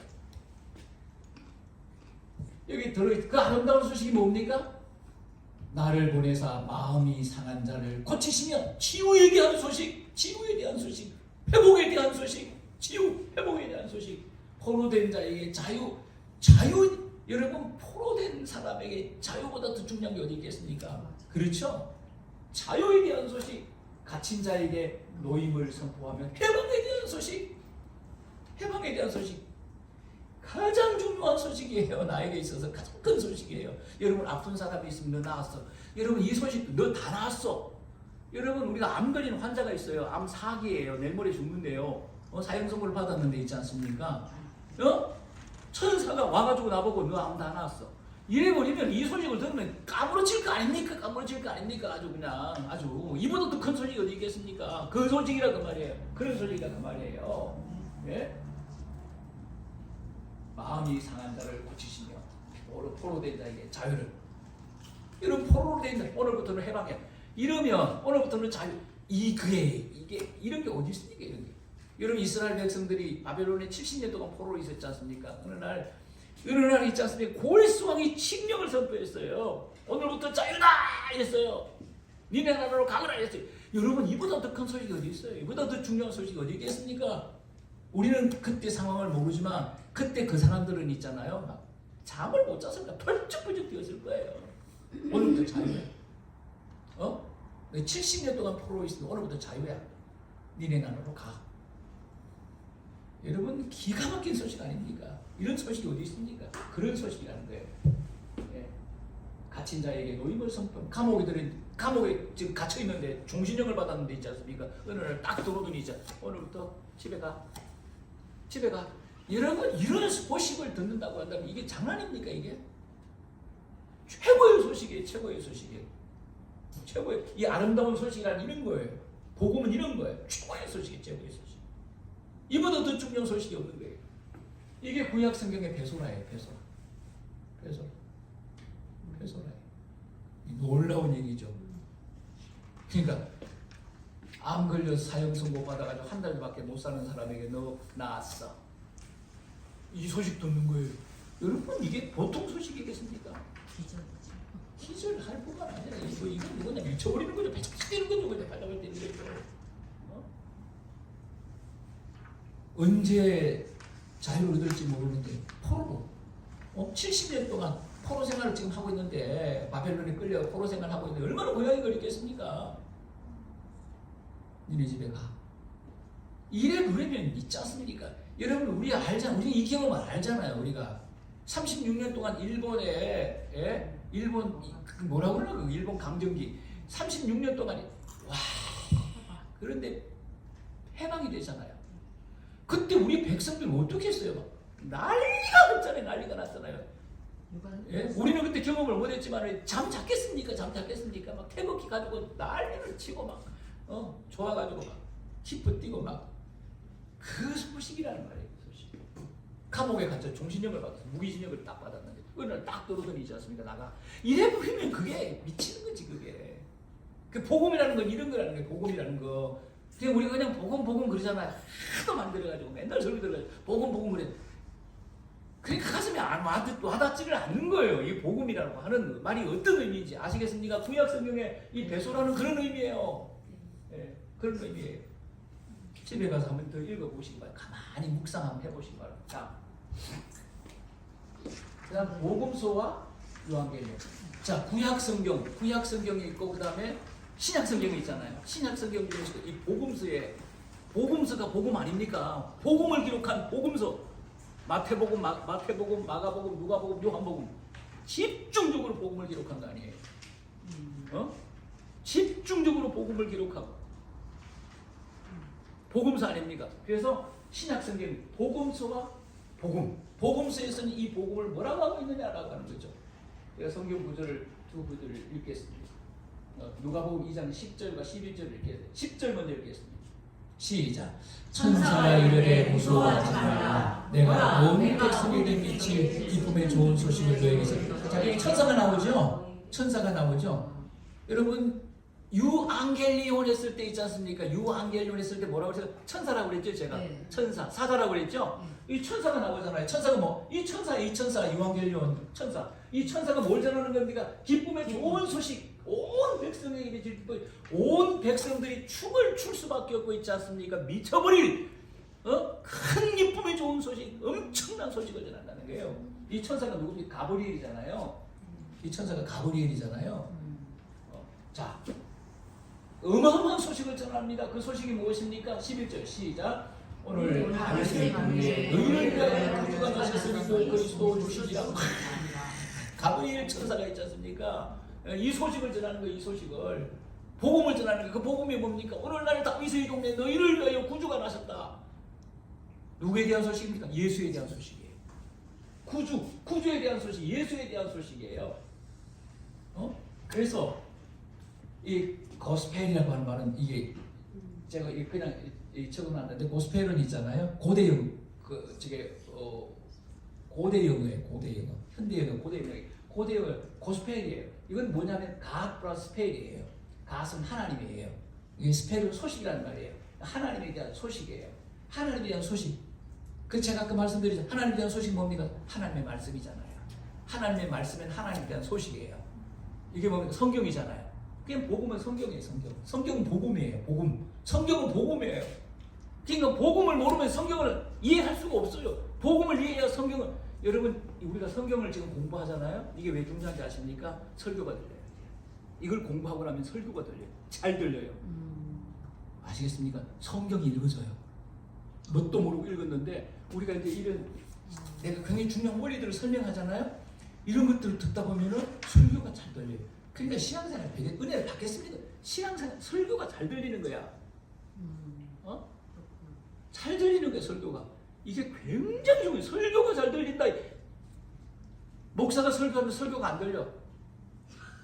여기 들어있, 그 아름다운 소식이 뭡니까? 나를 보내사 마음이 상한 자를 고치시며 치유에 대한 소식, 치유에 대한 소식, 회복에 대한 소식, 치유, 회복에 대한 소식, 포로된 자에게 자유, 자유. 여러분, 포로된 사람에게 자유보다 더 중요한 게 어디 있겠습니까? 그렇죠? 자유에 대한 소식, 갇힌 자에게 노임을 선포하며 해방에 대한 소식, 해방에 대한 소식. 가장 중요한 소식이에요. 나에게 있어서 가장 큰 소식이에요. 여러분, 아픈 사람이 있으면 너 나았어. 여러분, 이 소식 너 다 나았어. 여러분, 우리가 암 걸린 환자가 있어요. 암 4기예요. 내일 모레 죽는데요. 사형 선고를 받았는데 있지 않습니까? 천사가 와가지고 나보고 너 암 다 나았어. 이래버리면 이 소식을 들으면 까무러칠 거 아닙니까? 까무러칠 거 아닙니까? 아주 그냥 아주 이보다 더 큰 소식이 어디 있겠습니까? 그 소식이라 그 말이에요. 그런 소식이라 그 말이에요. 예? 마음이 상한 자를 고치시며 포로된 자에게 자유를. 이런 포로된 자 오늘부터는 해방해. 이러면 오늘부터는 자유. 이게 이런 게 어디 있습니까? 이런 게. 여러분, 이스라엘 백성들이 바벨론에 70년 동안 포로로 있었지 않습니까? 어느 날 있지 않습니까? 고레스 왕이 칙령을 선포했어요. 오늘부터 자유다 했어요. 니네 나라로 가거라 했어요. 여러분, 이보다 더 큰 소식이 어디 있어요? 이보다 더 중요한 소식이 어디 있겠습니까? 우리는 그때 상황을 모르지만 그때 그 사람들은 있잖아요. 막 잠을 못 잤을까? 펄쩍펄쩍 뛰었을 거예요. 오늘부터 자유야. 70년 동안 포로로 있으면 오늘부터 자유야. 니네 나라로 가. 여러분, 기가 막힌 소식 아닙니까? 이런 소식이 어디 있습니까? 그런 소식이라는 거예요. 예. 갇힌 자에게 노임을 선포. 감옥에 지금 갇혀 있는데 종신형을 받았는데 있지 않습니까? 어느 날 딱 들어오더니 이제 오늘부터 집에 가. 여러분, 이런 소식을 듣는다고 한다면 이게 장난입니까? 이게 최고의 소식이에요. 최고의 소식이에요. 최고의, 이 아름다운 소식이란 이런 거예요. 복음은 이런 거예요. 최고의 소식이에요. 최고의 소식. 이보다 더 중요한 소식이 없는 거예요. 이게 구약 성경의 베소라예요. 베소라예요. 놀라운 얘기죠. 그러니까 암 걸려서 사형 선고 받아가지고 한 달밖에 못 사는 사람에게 너 나았어. 이 소식 듣는 거예요. 여러분 이게 보통 소식이겠습니까? 기절이죠. 기절할 뿐만 아니라 이건 뭐냐 미쳐버리는 거죠. 발짝 뛰는 거죠. 그냥 발짝 뛰는 거죠. 언제 자유를 얻을지 모르는데 포로 70년 동안 포로 생활을 지금 하고 있는데 바벨론에 끌려 포로 생활을 하고 있는데 얼마나 고향이 걸렸겠습니까? 니네 집에 가. 이래 부르면 있지 않습니까? 여러분 우리 알잖아. 우리 이 경험을 알잖아요. 우리가 36년 동안 일본에 일본 뭐라고 그러나 그 일본 강점기 36년 동안 와 그런데 해방이 되잖아요. 그때 우리 백성들 어떻게 했어요? 막 난리가 났잖아요. 난리가 났잖아요. 예? 우리는 그때 경험을 못했지만 잠 잤겠습니까? 잠 잤겠습니까? 막 태극기 가지고 난리를 치고 막 좋아가지고 막 기뻐 뛰고 막 그 소식이라는 말이에요. 그 소식. 감옥에 갇혀 종신형을 받았어. 무기징역을 딱 받았는데 어느 날 딱 떨어지지 않습니까? 나가 이래 버리면 그게 미치는 거지 그게. 그 복음이라는 건 이런 거라는 거예요. 복음이라는 거. 그냥 우리가 그냥 복음 그러잖아요. 하도 만들어가지고 맨날 설교 들어가지고 복음 그래. 그러니까 가슴에 와닿지를 않는 거예요. 이 복음이라고 하는 말이 어떤 의미인지 아시겠습니까? 구약 성경에 이 배소라는 그런 의미예요. 예, 그런 의미예요. 집에 가서 한번 더 읽어보시기 바랍니다. 가만히 묵상 한번 해보시기 바랍니다. 자, 그다음 복음서와 요한계시록. 자, 구약 성경이 있고 그다음에 신약 성경이 있잖아요. 신약 성경 중에서 이 복음서가 복음 아닙니까? 복음을 기록한 복음서. 마태복음, 마가복음, 누가복음, 요한복음. 집중적으로 복음을 기록한 거 아니에요? 집중적으로 복음을 기록하고. 복음서 아닙니까? 그래서 신약 성경 복음서와 복음서에서는 이 복음을 뭐라고 하고 있느냐라고 하는 거죠. 제가 성경 구절을 두 구절을 읽겠습니다. 누가복음 2장 10절과 11절을 읽겠습니다. 10절 먼저 읽겠습니다. 시작. 천사가 이르되 무서워하지 말라. 내가 온 백성에게 미칠 기쁨의 좋은 소식을 너에게서. 자, 여기 천사가 나오죠? 천사가 나오죠? 여러분 유앙겔리온 했을 때 있지 않습니까? 유앙겔리온 했을 때 뭐라고 그랬어요? 천사라고 그랬죠, 제가. 네. 천사, 사자라고 그랬죠? 이 천사가 나오잖아요. 천사가 뭐? 이 천사, 유앙겔리온 천사. 이 천사가 뭘 전하는 겁니까? 기쁨의 좋은 소식. 온 백성에게 미칠 기쁨. 온 백성들이 춤을 출 수밖에 없고 있지 않습니까? 미쳐버릴 큰 기쁨의 좋은 소식, 엄청난 소식을 전한다는 거예요. 이 천사가 누굽니까? 가브리엘이잖아요. 이 천사가 가브리엘이잖아요. 자, 어마어마한 소식을 전합니다. 그 소식이 무엇입니까? 11절 시작. 오늘 다윗의 궁리에 너희를 위하여 구주가 나셨으니 그리스도 주시리라. 가브리엘 천사가 있지 않습니까? 이 소식을 전하는 거예요. 이 소식을 복음을 전하는 거예요. 그 복음이 뭡니까? 오늘날 다윗의 동네 너희를 위하여 구주가 나셨다. 누구에 대한 소식입니까? 예수에 대한 소식이에요. 구주에 대한 소식, 예수에 대한 소식이에요. 그래서 이 고스펠이라고 하는 말은 이게 제가 그냥 적어놨는데 고스펠은 있잖아요. 고대 영어예요. 고대 영어. 현대 영어 고대 영어. 고대 영어 고스펠이에요. 이건 뭐냐면 God 플러스 스펠이에요. God은 하나님이에요. 이게 스펠은 소식이라는 말이에요. 하나님에 대한 소식이에요. 하나님에 대한 소식. 그 제가 아까 말씀드렸죠. 하나님에 대한 소식이 뭡니까? 하나님의 말씀이잖아요. 하나님의 말씀은 하나님에 대한 소식이에요. 이게 뭡니까? 성경이잖아요. 그냥 복음은 성경이에요. 성경은 복음이에요. 성경은 복음이에요. 그러니까 복음을 모르면 성경을 이해할 수가 없어요. 복음을 이해해야 성경을. 여러분 우리가 성경을 지금 공부하잖아요. 이게 왜 중요한지 아십니까? 설교가 들려요. 이걸 공부하고 나면 설교가 들려요. 잘 들려요. 아시겠습니까? 성경이 읽어져요. 뭣도 모르고 읽었는데 우리가 이제 이런 내가 굉장히 중요한 원리들을 설명하잖아요. 이런 것들을 듣다 보면은 설교가 잘 들려요. 그러니까 신앙생활 되게 은혜를 받겠습니다. 신앙생활 설교가 잘 들리는 거야. 잘 들리는 거야 설교가. 이게 굉장히 중요해. 설교가 잘 들린다. 목사가 설교하면 설교가 안 들려.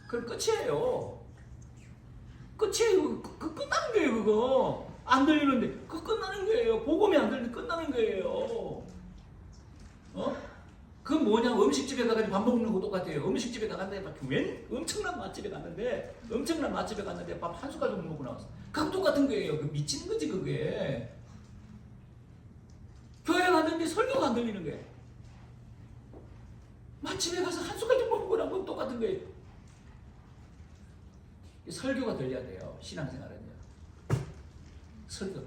그럼 끝이에요. 끝이에요. 끝나는 거예요 그거. 안 들리는데 그거 끝나는 거예요. 복음이 안 들리는데 끝나는 거예요. 그건 뭐냐? 음식집에 가가지고 밥 먹는 거 똑같아요. 음식집에 가갔는데 엄청난 맛집에 갔는데 밥 한 숟갈 정도 먹고 나왔어. 그거 똑같은 거예요. 그 미치는 거지 그게. 교회 갔는데 설교가 안 들리는 거예요. 맛집에 가서 한 숟갈 정도 먹고 나면 똑같은 거예요. 설교가 들려야 돼요. 신앙생활은요. 설교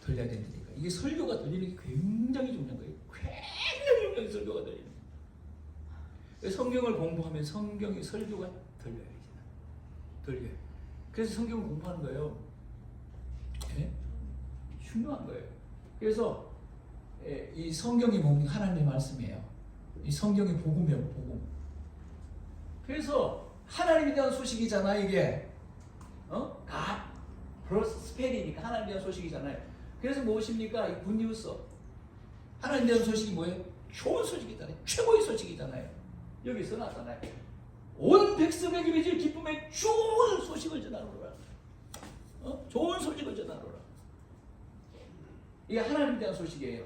들려야 된다니까. 이게 설교가 들리는 게 굉장히 중요한 거예요. 굉장히 중요한 설교가 들리는 거예요. 성경을 공부하면 성경의 설교가 들려요. 들려요. 그래서 성경을 공부하는 거예요. 네? 중요한 거예요. 그래서 이 성경이 뭡니까? 하나님의 말씀이에요. 이 성경의 복음이에요. 복음. 그래서 하나님에 대한 소식이잖아 이게. 프로스페리니까 하나님에 대한 소식이잖아요. 그래서 무엇입니까? 이 굿뉴스. 하나님에 대한 소식이 뭐예요? 좋은 소식이잖아요. 최고의 소식이잖아요. 여기서 나타나요. 온 백성에게 맺을 기쁨의 좋은 소식을 전하노라. 좋은 소식을 전하노라. 이게 하나님에 대한 소식이에요.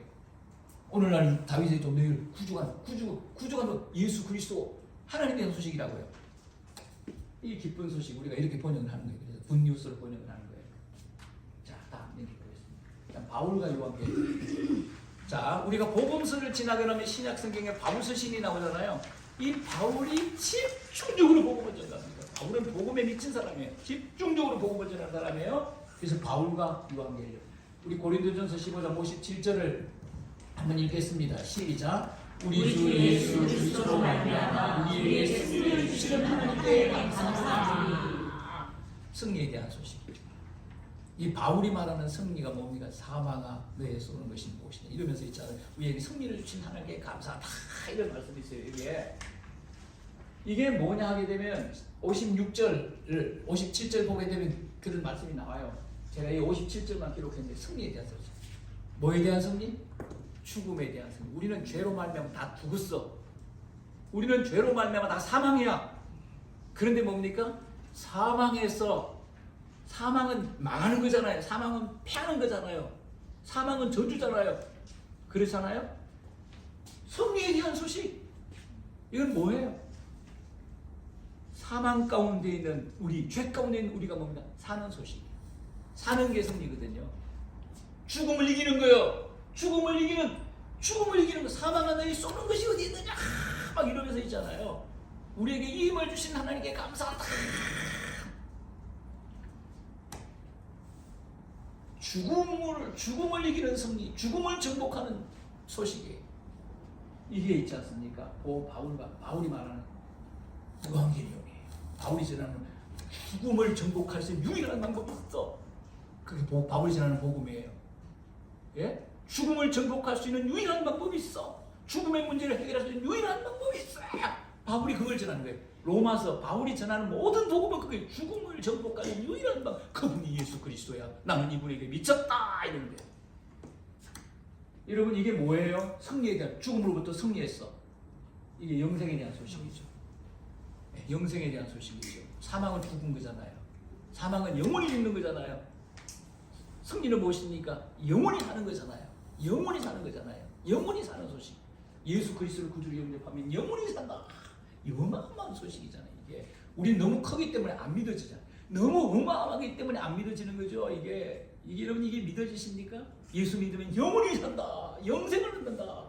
오늘날 다윗의 좀 늘 구주가 예수 그리스도 하나님에 대한 소식이라고요. 이 기쁜 소식 우리가 이렇게 번역을 하는 거예요. 그래서 굿뉴스로 번역을 하는 거예요. 자, 다음 얘기 보겠습니다. 바울과 요한계시록. 자, 우리가 복음서를 지나게 하면 신약 성경에 바울서 신이 나오잖아요. 이 바울이 집중적으로 복음을 전합니다. 바울은 복음에 미친 사람이에요. 집중적으로 복음을 전하는 사람이에요. 그래서 바울과 요한계시록. 우리 고린도전서 15장 57절을 한번 읽겠습니다. 시작. 우리 주 예수 그리스도로 말미암아 우리에게 승리를 주시는 하나님께 감사하노니. 승리에 대한 소식이죠. 이 바울이 말하는 승리가 뭡니까? 사망아 너의 쏘는 것이 무엇이냐 이러면서 있잖아요. 우리에게 승리를 주신 하나님께 감사하다 이런 말씀이 있어요. 이게 뭐냐 하게 되면 57절 보게 되면 그런 말씀이 나와요. 제가 이 57절만 기록했는데 승리에 대한 소식. 뭐에 대한 승리? 죽음에 대한 승리. 우리는 죄로 말미암아 다 죽었어. 우리는 죄로 말미암아 다 사망이야. 그런데 뭡니까? 사망은 망하는 거잖아요. 사망은 패하는 거잖아요. 사망은 저주잖아요. 그렇잖아요. 승리에 대한 소식. 이건 뭐예요? 사망 가운데 있는 우리, 죄 가운데 있는 우리가 뭡니까? 사는 소식. 사는 게 승리거든요. 죽음을 이기는 거요. 죽음을 이기는 거. 사망한 너희 쏘는 것이 어디 있느냐 막 이러면서 있잖아요. 우리에게 이 힘을 주신 하나님께 감사하다. 죽음을 이기는 승리, 죽음을 정복하는 소식이 이게 있지 않습니까? 바울이 말하는 요한계시록이에요. 바울이 전하는 죽음을 정복할 수 있는 유일한 방법이 있어. 그게 바울이 전하는 복음이에요. 예? 죽음을 정복할 수 있는 유일한 방법이 있어. 죽음의 문제를 해결할 수 있는 유일한 방법이 있어. 바울이 그걸 전하는 거예요. 로마서 바울이 전하는 모든 복음은 그게 죽음을 정복하는 유일한 방법. 그분이 예수 그리스도야. 나는 이분에게 미쳤다 이런 거예요. 여러분 이게 뭐예요? 승리에 대한, 죽음으로부터 승리했어. 이게 영생에 대한 소식이죠. 네, 영생에 대한 소식이죠. 사망은 죽은 거잖아요. 사망은 영원히 죽는 거잖아요. 승리는 무엇입니까? 영원히 사는 거잖아요. 영원히 사는 거잖아요. 영원히 사는 소식. 예수 그리스도를 구주로 영접하면 영원히 산다. 어마어마한 소식이잖아요. 이게 우리 너무 크기 때문에 안 믿어지잖아요. 너무 어마어마하기 때문에 안 믿어지는 거죠. 이게 여러분 이게 믿어지십니까? 예수 믿으면 영원히 산다. 영생을 얻는다.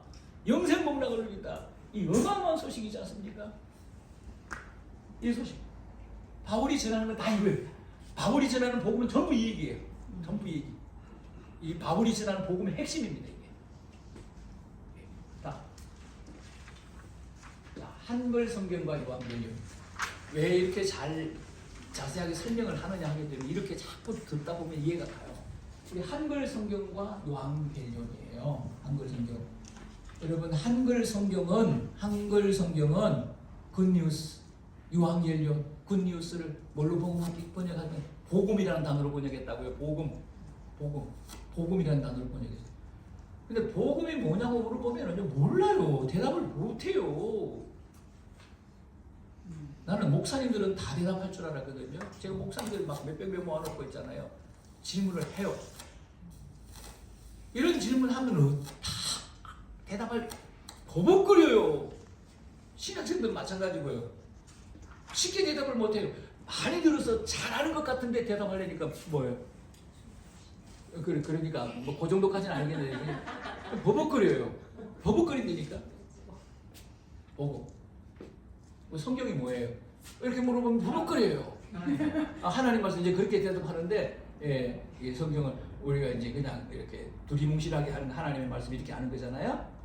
영생 복락을 누린다. 이 어마어마한 소식이지 않습니까? 이 소식. 바울이 전하는 건 다 이거예요. 바울이 전하는 복음은 전부 이 얘기예요. 전부 이 얘기. 이 바울이 전하는 복음의 핵심입니다. 이게. 자, 한글 성경과 요한계시록 왜 이렇게 자세하게 설명을 하느냐 하게 되면 이렇게 자꾸 듣다 보면 이해가 가요. 우리 한글 성경과 요한계시록이에요. 한글 성경. 여러분 한글 성경은 굿뉴스, 요한계시록 굿뉴스를 뭘로 번역하면 복음이라는 단어로 번역했다고요. 복음이라는 단어로 번역했어요. 근데 복음이 뭐냐고 물어보면 몰라요. 대답을 못해요. 나는 목사님들은 다 대답할 줄 알았거든요. 제가 목사님들 막 몇백 명 모아놓고 있잖아요. 질문을 해요. 이런 질문을 하면 다 대답할 버벅거려요. 신학생들은 마찬가지고요. 쉽게 대답을 못해요. 많이 들어서 잘하는 것 같은데 대답하려니까 뭐예요? 그러니까 뭐 그 정도까지는 아니겠는데 버벅거려요. 버벅거린다니까. 보고 뭐 성경이 뭐예요? 이렇게 물어보면 버벅거려요. 하나님 말씀 이제 그렇게 대답하는데 이 성경을 우리가 이제 그냥 이렇게 두리뭉실하게 하는 하나님의 말씀 이렇게 하는 거잖아요.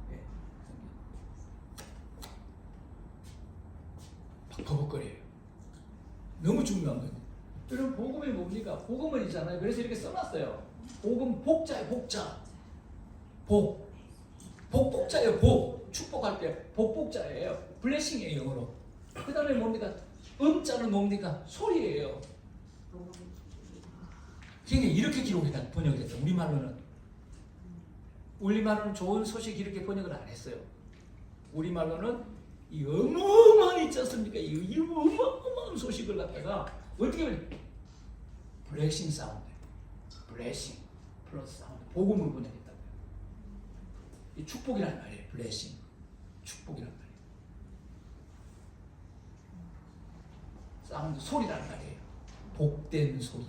버벅거려요. 너무 중요한 거예요. 여러분 복음이 뭡니까? 복음은 있잖아요. 그래서 이렇게 써놨어요. 복음 복자예요. 복자. 복자예요. 축복할 때 복자예요. 블레싱이에요. 영어로. 그 다음에 뭡니까? 음자는 뭡니까? 소리예요. 그러니까 이렇게 기록이 번역됐다. 우리말로는 좋은 소식 이렇게 번역을 안 했어요. 우리말로는 이 어마어마한 있지 않습니까? 이 어마어마한 소식을 갖다가 어떻게 보면 블레싱 사운드, 블레싱 플러스 사운드, 복음으로 번역했다고요. 이 축복이란 말이에요. 블레싱, 축복이란 말이에요. 사운드, 소리란 말이에요. 복된 소리,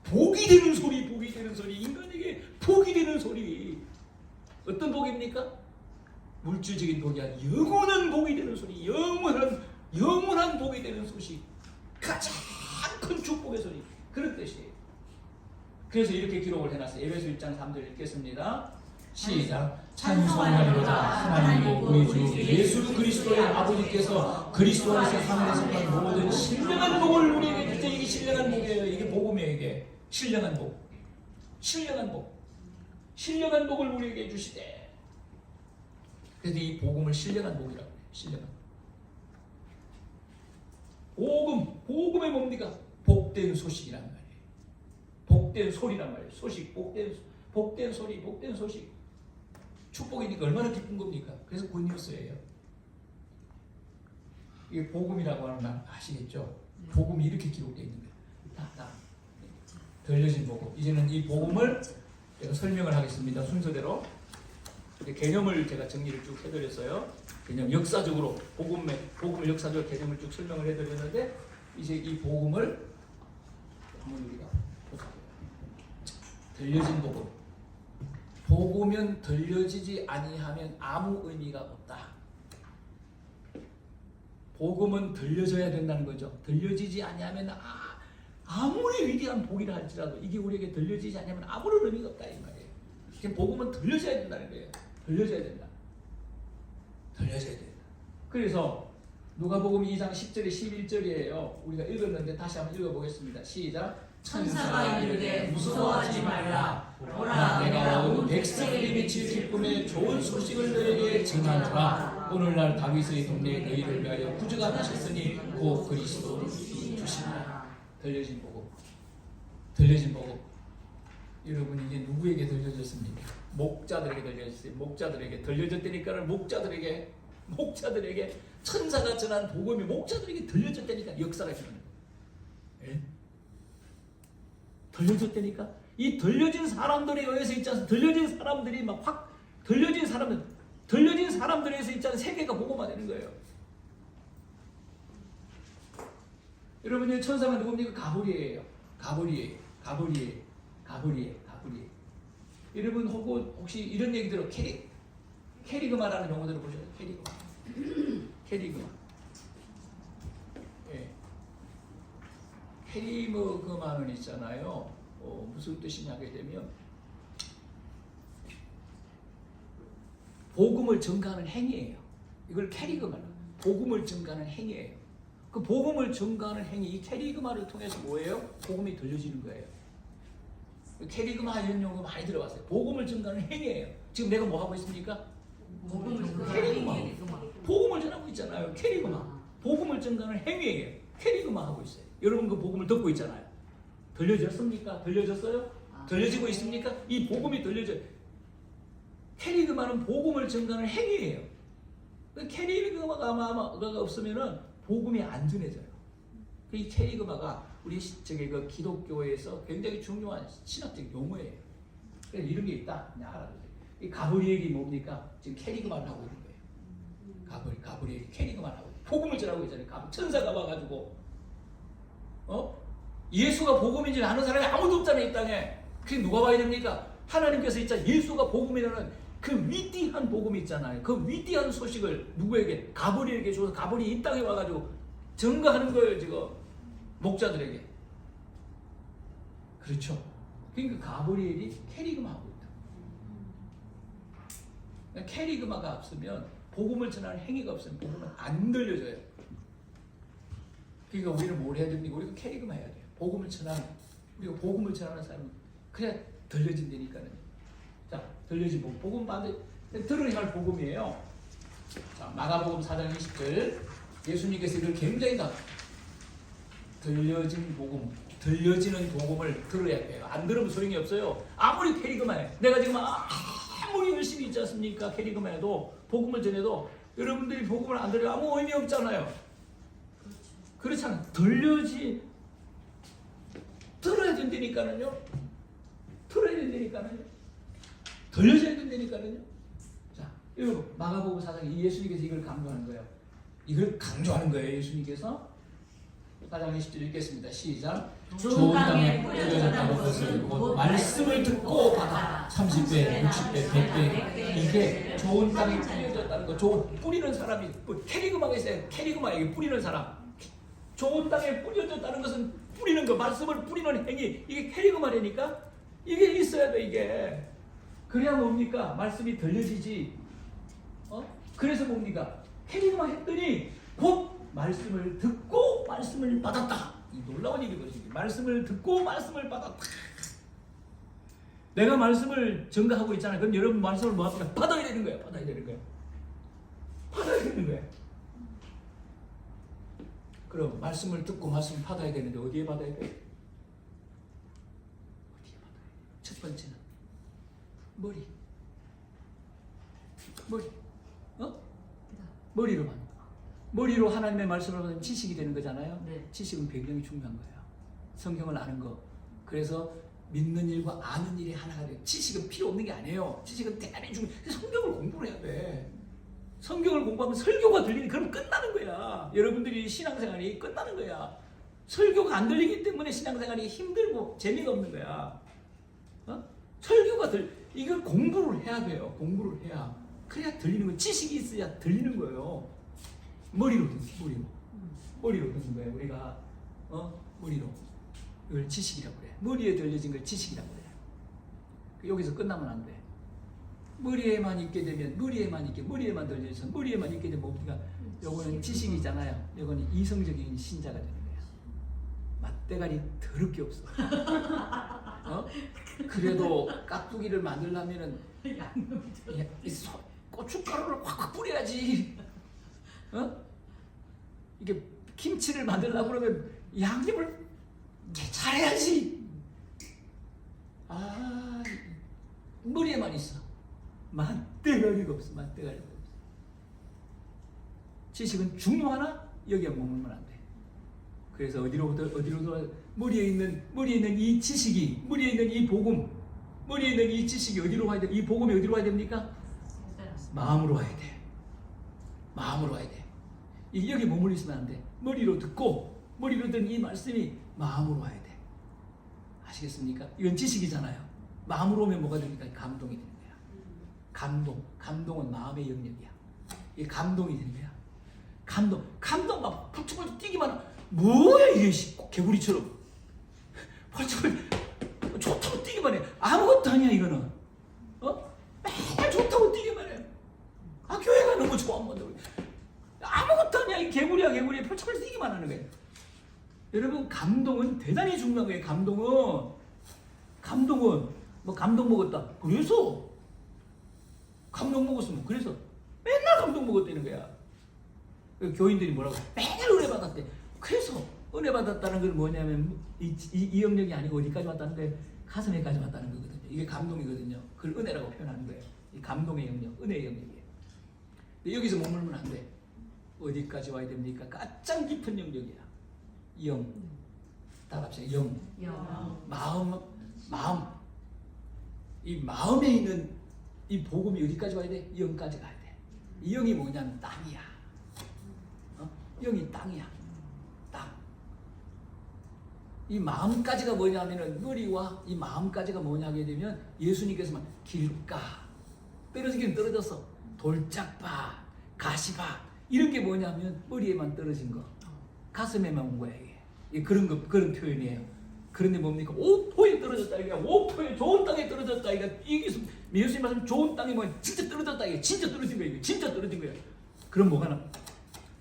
복이 되는 소리, 복이 되는 소리, 인간에게 복이 되는 소리. 어떤 복입니까? 물질적인 복이 아니라 영원한 복이 되는 소리, 영원한 복이 되는 소식, 가장 큰 축복의 소리, 그런 뜻이에요. 그래서 이렇게 기록을 해놨어요. 에베소 1장 3절 읽겠습니다. 시작. 찬송하리로다 하나님의 우리 주 예수 그리스도의 아버지께서 그리스도 안에서 하늘에 속한 모든 신령한 복을 우리에게 주시되, 이게 신령한 복이에요. 이게 복음이에요. 이게 신령한 복을 우리에게 주시되. 그래서 이 복음을 신령한 복이라고 해요. 신령한 복음의 뭡니까? 복된 소식이란 말이에요. 복된 소리란 말이에요. 소식, 복된 소리, 복된 소식. 축복이니까 얼마나 기쁜 겁니까? 그래서 굿뉴스예요. 이게 복음이라고 하는 말 아시겠죠? 복음이 이렇게 기록되어 있는 거예요. 다 들려진 복음. 이제는 이 복음을 제가 설명을 하겠습니다. 순서대로. 개념을 제가 정리를 쭉 해드렸어요. 개념 역사적으로 복음을 역사적 개념을 쭉 설명을 해드렸는데, 이제 이 복음을 한번 우리가 보세요. 들려진 복음. 복으면 들려지지 아니하면 아무 의미가 없다. 복음은 들려져야 된다는 거죠. 들려지지 아니하면 아무리 위대한 복이라 할지라도 이게 우리에게 들려지지 아니하면 아무런 의미가 없다 이 말이에요. 복음은 들려져야 된다는 거예요. 들려져야 된다. 그래서 누가복음 2장 10절에 11절이에요. 우리가 읽었는데 다시 한번 읽어보겠습니다. 시작. 천사가 이르되 무서워하지 말라. 보라, 내가 온 백성에게 미칠 기쁨의 좋은 소식을 너에게 전하노라. 오늘날 다윗의 동네에 너희를 위하여 구주가 나셨으니 곧 그리스도 주시니라. 들려진 복음. 여러분, 이게 누구에게 들려졌습니까? 목자들에게 들려졌어요. 목자들에게 들려졌다니까는 목자들에게 천사가 전한 복음이 목자들에게 들려졌다니까. 역사가 일어나는 거예요. 들려졌다니까. 이 들려진 사람들에 의해서 있잖아요. 들려진 사람들에 의해서 있잖아요. 세계가 복음화되는 거예요. 여러분, 천사가 누굽니까? 가브리엘. 여러분 혹시 이런 얘기 들어? 캐리그마라는 용어 들어보셨어요? 캐리그마. 캐리그마는 있잖아요. 무슨 뜻이냐 하게 되면 복음을 전가하는 행위예요. 이걸 캐리그마로. 복음을 전가하는 행위예요. 그 복음을 전가하는 행위, 이 캐리그마를 통해서 뭐예요? 복음이 들려지는 거예요. 캐리그마 이런 용어 많이 들어봤어요. 복음을 전가하는 행위예요. 지금 내가 뭐 하고 있습니까? 캐리그마. 복음을 전하고 있잖아요. 캐리그마. 복음을 전가하는 행위예요. 캐리그마 하고 있어요. 여러분 그 복음을 듣고 있잖아요. 들려졌습니까? 들려졌어요? 들려지고 있습니까? 이 복음이 들려져요. 캐리그마는 복음을 전가하는 행위예요. 캐리그마가 없으면은 복음이 안 전해져요. 이 캐리그마가 우리 그 기독교에서 굉장히 중요한 신학적 용어예요. 그래서 이런 게 있다. 그냥 알아두세요. 이 가브리엘이 뭡니까? 지금 캐리그마를 하고 있는 거예요. 가브리엘이 캐리그만 하고 복음을 전하고 있잖아요. 천사가 와가지고 예수가 복음인지 아는 사람이 아무도 없잖아요, 이 땅에. 그게 누가 봐야 됩니까? 하나님께서 진짜 예수가 복음이라는 그 위대한 복음이 있잖아요. 그 위대한 소식을 누구에게? 가브리엘에게 줘서 가브리엘이 이 땅에 와가지고 증거하는 거예요, 지금 목자들에게. 그렇죠? 그러니까 가브리엘이 캐리그마하고 있다. 캐리그마가 없으면, 복음을 전하는 행위가 없으면 복음은 안 들려져요. 그러니까 우리는 뭘 해야 됩니까? 우리가 캐리그마 해야 돼요. 복음을 전하는, 우리가 복음을 전하는 사람은 그래야 들려진다니까요. 자, 들려진 복음 들어야 할 복음이에요. 자, 마가복음 4장 20절. 예수님께서 이걸 굉장히 들려진 복음, 들려지는 복음을 들어야 돼요. 안 들으면 소용이 없어요. 아무리 캐리그마 해. 내가 지금 아무리 열심히 있지 않습니까? 캐리그마 해도, 복음을 전해도 여러분들이 복음을 안 들으면 아무 의미 없잖아요. 그렇잖아요. 들어야 된다니까요. 들어야 된다니까요. 들려져야 된다니까요. 자, 이거 마가복음 4장 예수님께서 이걸 강조하는 거예요. 이걸 강조하는 거예요, 예수님께서. 4장 20절 읽겠습니다. 시작. 좋은 땅에 뿌려졌다는 것을 곧 말씀을 듣고 받아 30배, 60배, 100배. 이게 좋은 땅에 뿌려졌다는 거. 좋은 뿌리는 사람이 캐리그마가 있어요. 캐리그마에게 뿌리는 사람. 좋은 땅에 뿌려졌다는 것은 뿌리는 거, 말씀을 뿌리는 행위. 이게 캐리그마라니까. 이게 있어야 돼, 이게. 그래야 뭡니까? 말씀이 들려지지. 그래서 뭡니까? 캐리그마 했더니 곧 말씀을 듣고 말씀을 받았다. 이 놀라운 일이거든요. 말씀을 듣고 말씀을 받았다. 내가 말씀을 전가하고 있잖아요. 그럼 여러분 말씀을 뭐 합니까? 받아야 되는 거예요. 받아야 되는 거예요. 받아야 되는 거예요. 그럼 말씀을 듣고 말씀을 받아야 되는데 어디에 받아야 돼요? 어디에 받아야 돼요? 첫 번째는 머리. 머리로 받는. 머리로 하나님의 말씀을 받으면 지식이 되는 거잖아요. 네. 지식은 굉장히 중요한 거예요. 성경을 아는 거. 그래서 믿는 일과 아는 일이 하나가 돼요. 지식은 필요 없는 게 아니에요. 지식은 대단히 중요해요. 성경을 공부를 해야 돼. 성경을 공부하면 설교가 들리니 그럼 끝나는 거야. 여러분들이 신앙생활이 끝나는 거야. 설교가 안 들리기 때문에 신앙생활이 힘들고 재미가 없는 거야. 설교가 이걸 공부를 해야 돼요. 공부를 해야. 그래야 들리는 거예요. 지식이 있어야 들리는 거예요. 머리로 듣는 거예요. 우리가 머리로 이걸 지식이라고 그래. 머리에 들려진 걸 지식이라고 그래. 여기서 끝나면 안 돼. 머리에만 있게 되면 머리에만 들려서 머리에만 있게 되면 뭡니까? 요거는 지식이잖아요. 요거는 이성적인 신자가 되는 거야. 맛대가리 더럽게 없어. 그래도 깍두기를 만들려면은 고춧가루를 확 뿌려야지. 이게 김치를 만들려고 그러면 양념을 잘해야지. 머리에만 있어. 맛대가리가 없어. 지식은 중요하나 여기에 머물면 안 돼. 그래서 어디로 머리에 있는 이 지식이, 머리에 있는 이 복음, 머리에 있는 이 지식이 어디로 가야 돼? 이 복음이 어디로 가야 됩니까? 마음으로 가야 돼. 마음으로 가야 돼. 여기 머물러 있으면 안 돼. 머리로 듣고 머리로 듣는 이 말씀이 마음으로 와야 돼. 아시겠습니까? 이건 지식이잖아요. 마음으로 오면 뭐가 됩니까? 감동이 되는 거야. 감동은 마음의 영역이야. 이게 감동이 되는 거야. 감동 막 펄쩍펄쩍 뛰기만 하면 뭐야 이게 개구리처럼 펄쩍펄쩍 좋다고 뛰기만 해. 아무것도 아니야 이거는. 맨날 좋다고 뛰기만 해. 교회가 너무 좋아. 아무것도 아니야. 이 개구리야. 펄쩍펄쩍 뛰기만 하는 거예요. 여러분, 감동은 대단히 중요한 거예요. 감동은 뭐 감동 먹었다. 그래서 감동 먹었으면 그래서 맨날 감동 먹었다는 거야. 교인들이 뭐라고? 맨날 은혜 받았대. 그래서 은혜 받았다는 건 뭐냐면 이 영역이 아니고 어디까지 왔다는데 가슴에까지 왔다는 거거든요. 이게 감동이거든요. 그걸 은혜라고 표현하는 거예요. 이 감동의 영역, 은혜의 영역이에요. 근데 여기서 머물면 안 돼. 어디까지 와야 됩니까? 가장 깊은 영역이야. 영. 다 합시다. 영. 마음. 이 마음에 있는 이 복음이 어디까지 와야 돼? 영까지 가야 돼. 이 영이 뭐냐면 땅이야. 영이 땅이야. 땅. 이 마음까지가 뭐냐면은 머리와 이 마음까지가 뭐냐게 되면 예수님께서만 길가 떨어지긴 떨어졌어. 돌짝파, 가시파 이런 게 뭐냐면 머리에만 떨어진 거, 가슴에만 온 거야 이게 그런 거 그런 표현이에요. 그런데 뭡니까? 오토에 떨어졌다 이게 오토에 좋은 땅에 떨어졌다 이게 예수님 말씀 좋은 땅에 뭐 진짜 떨어졌다 이게 진짜 떨어진 거야 이게 진짜 떨어진 거야. 그럼 뭐가 나?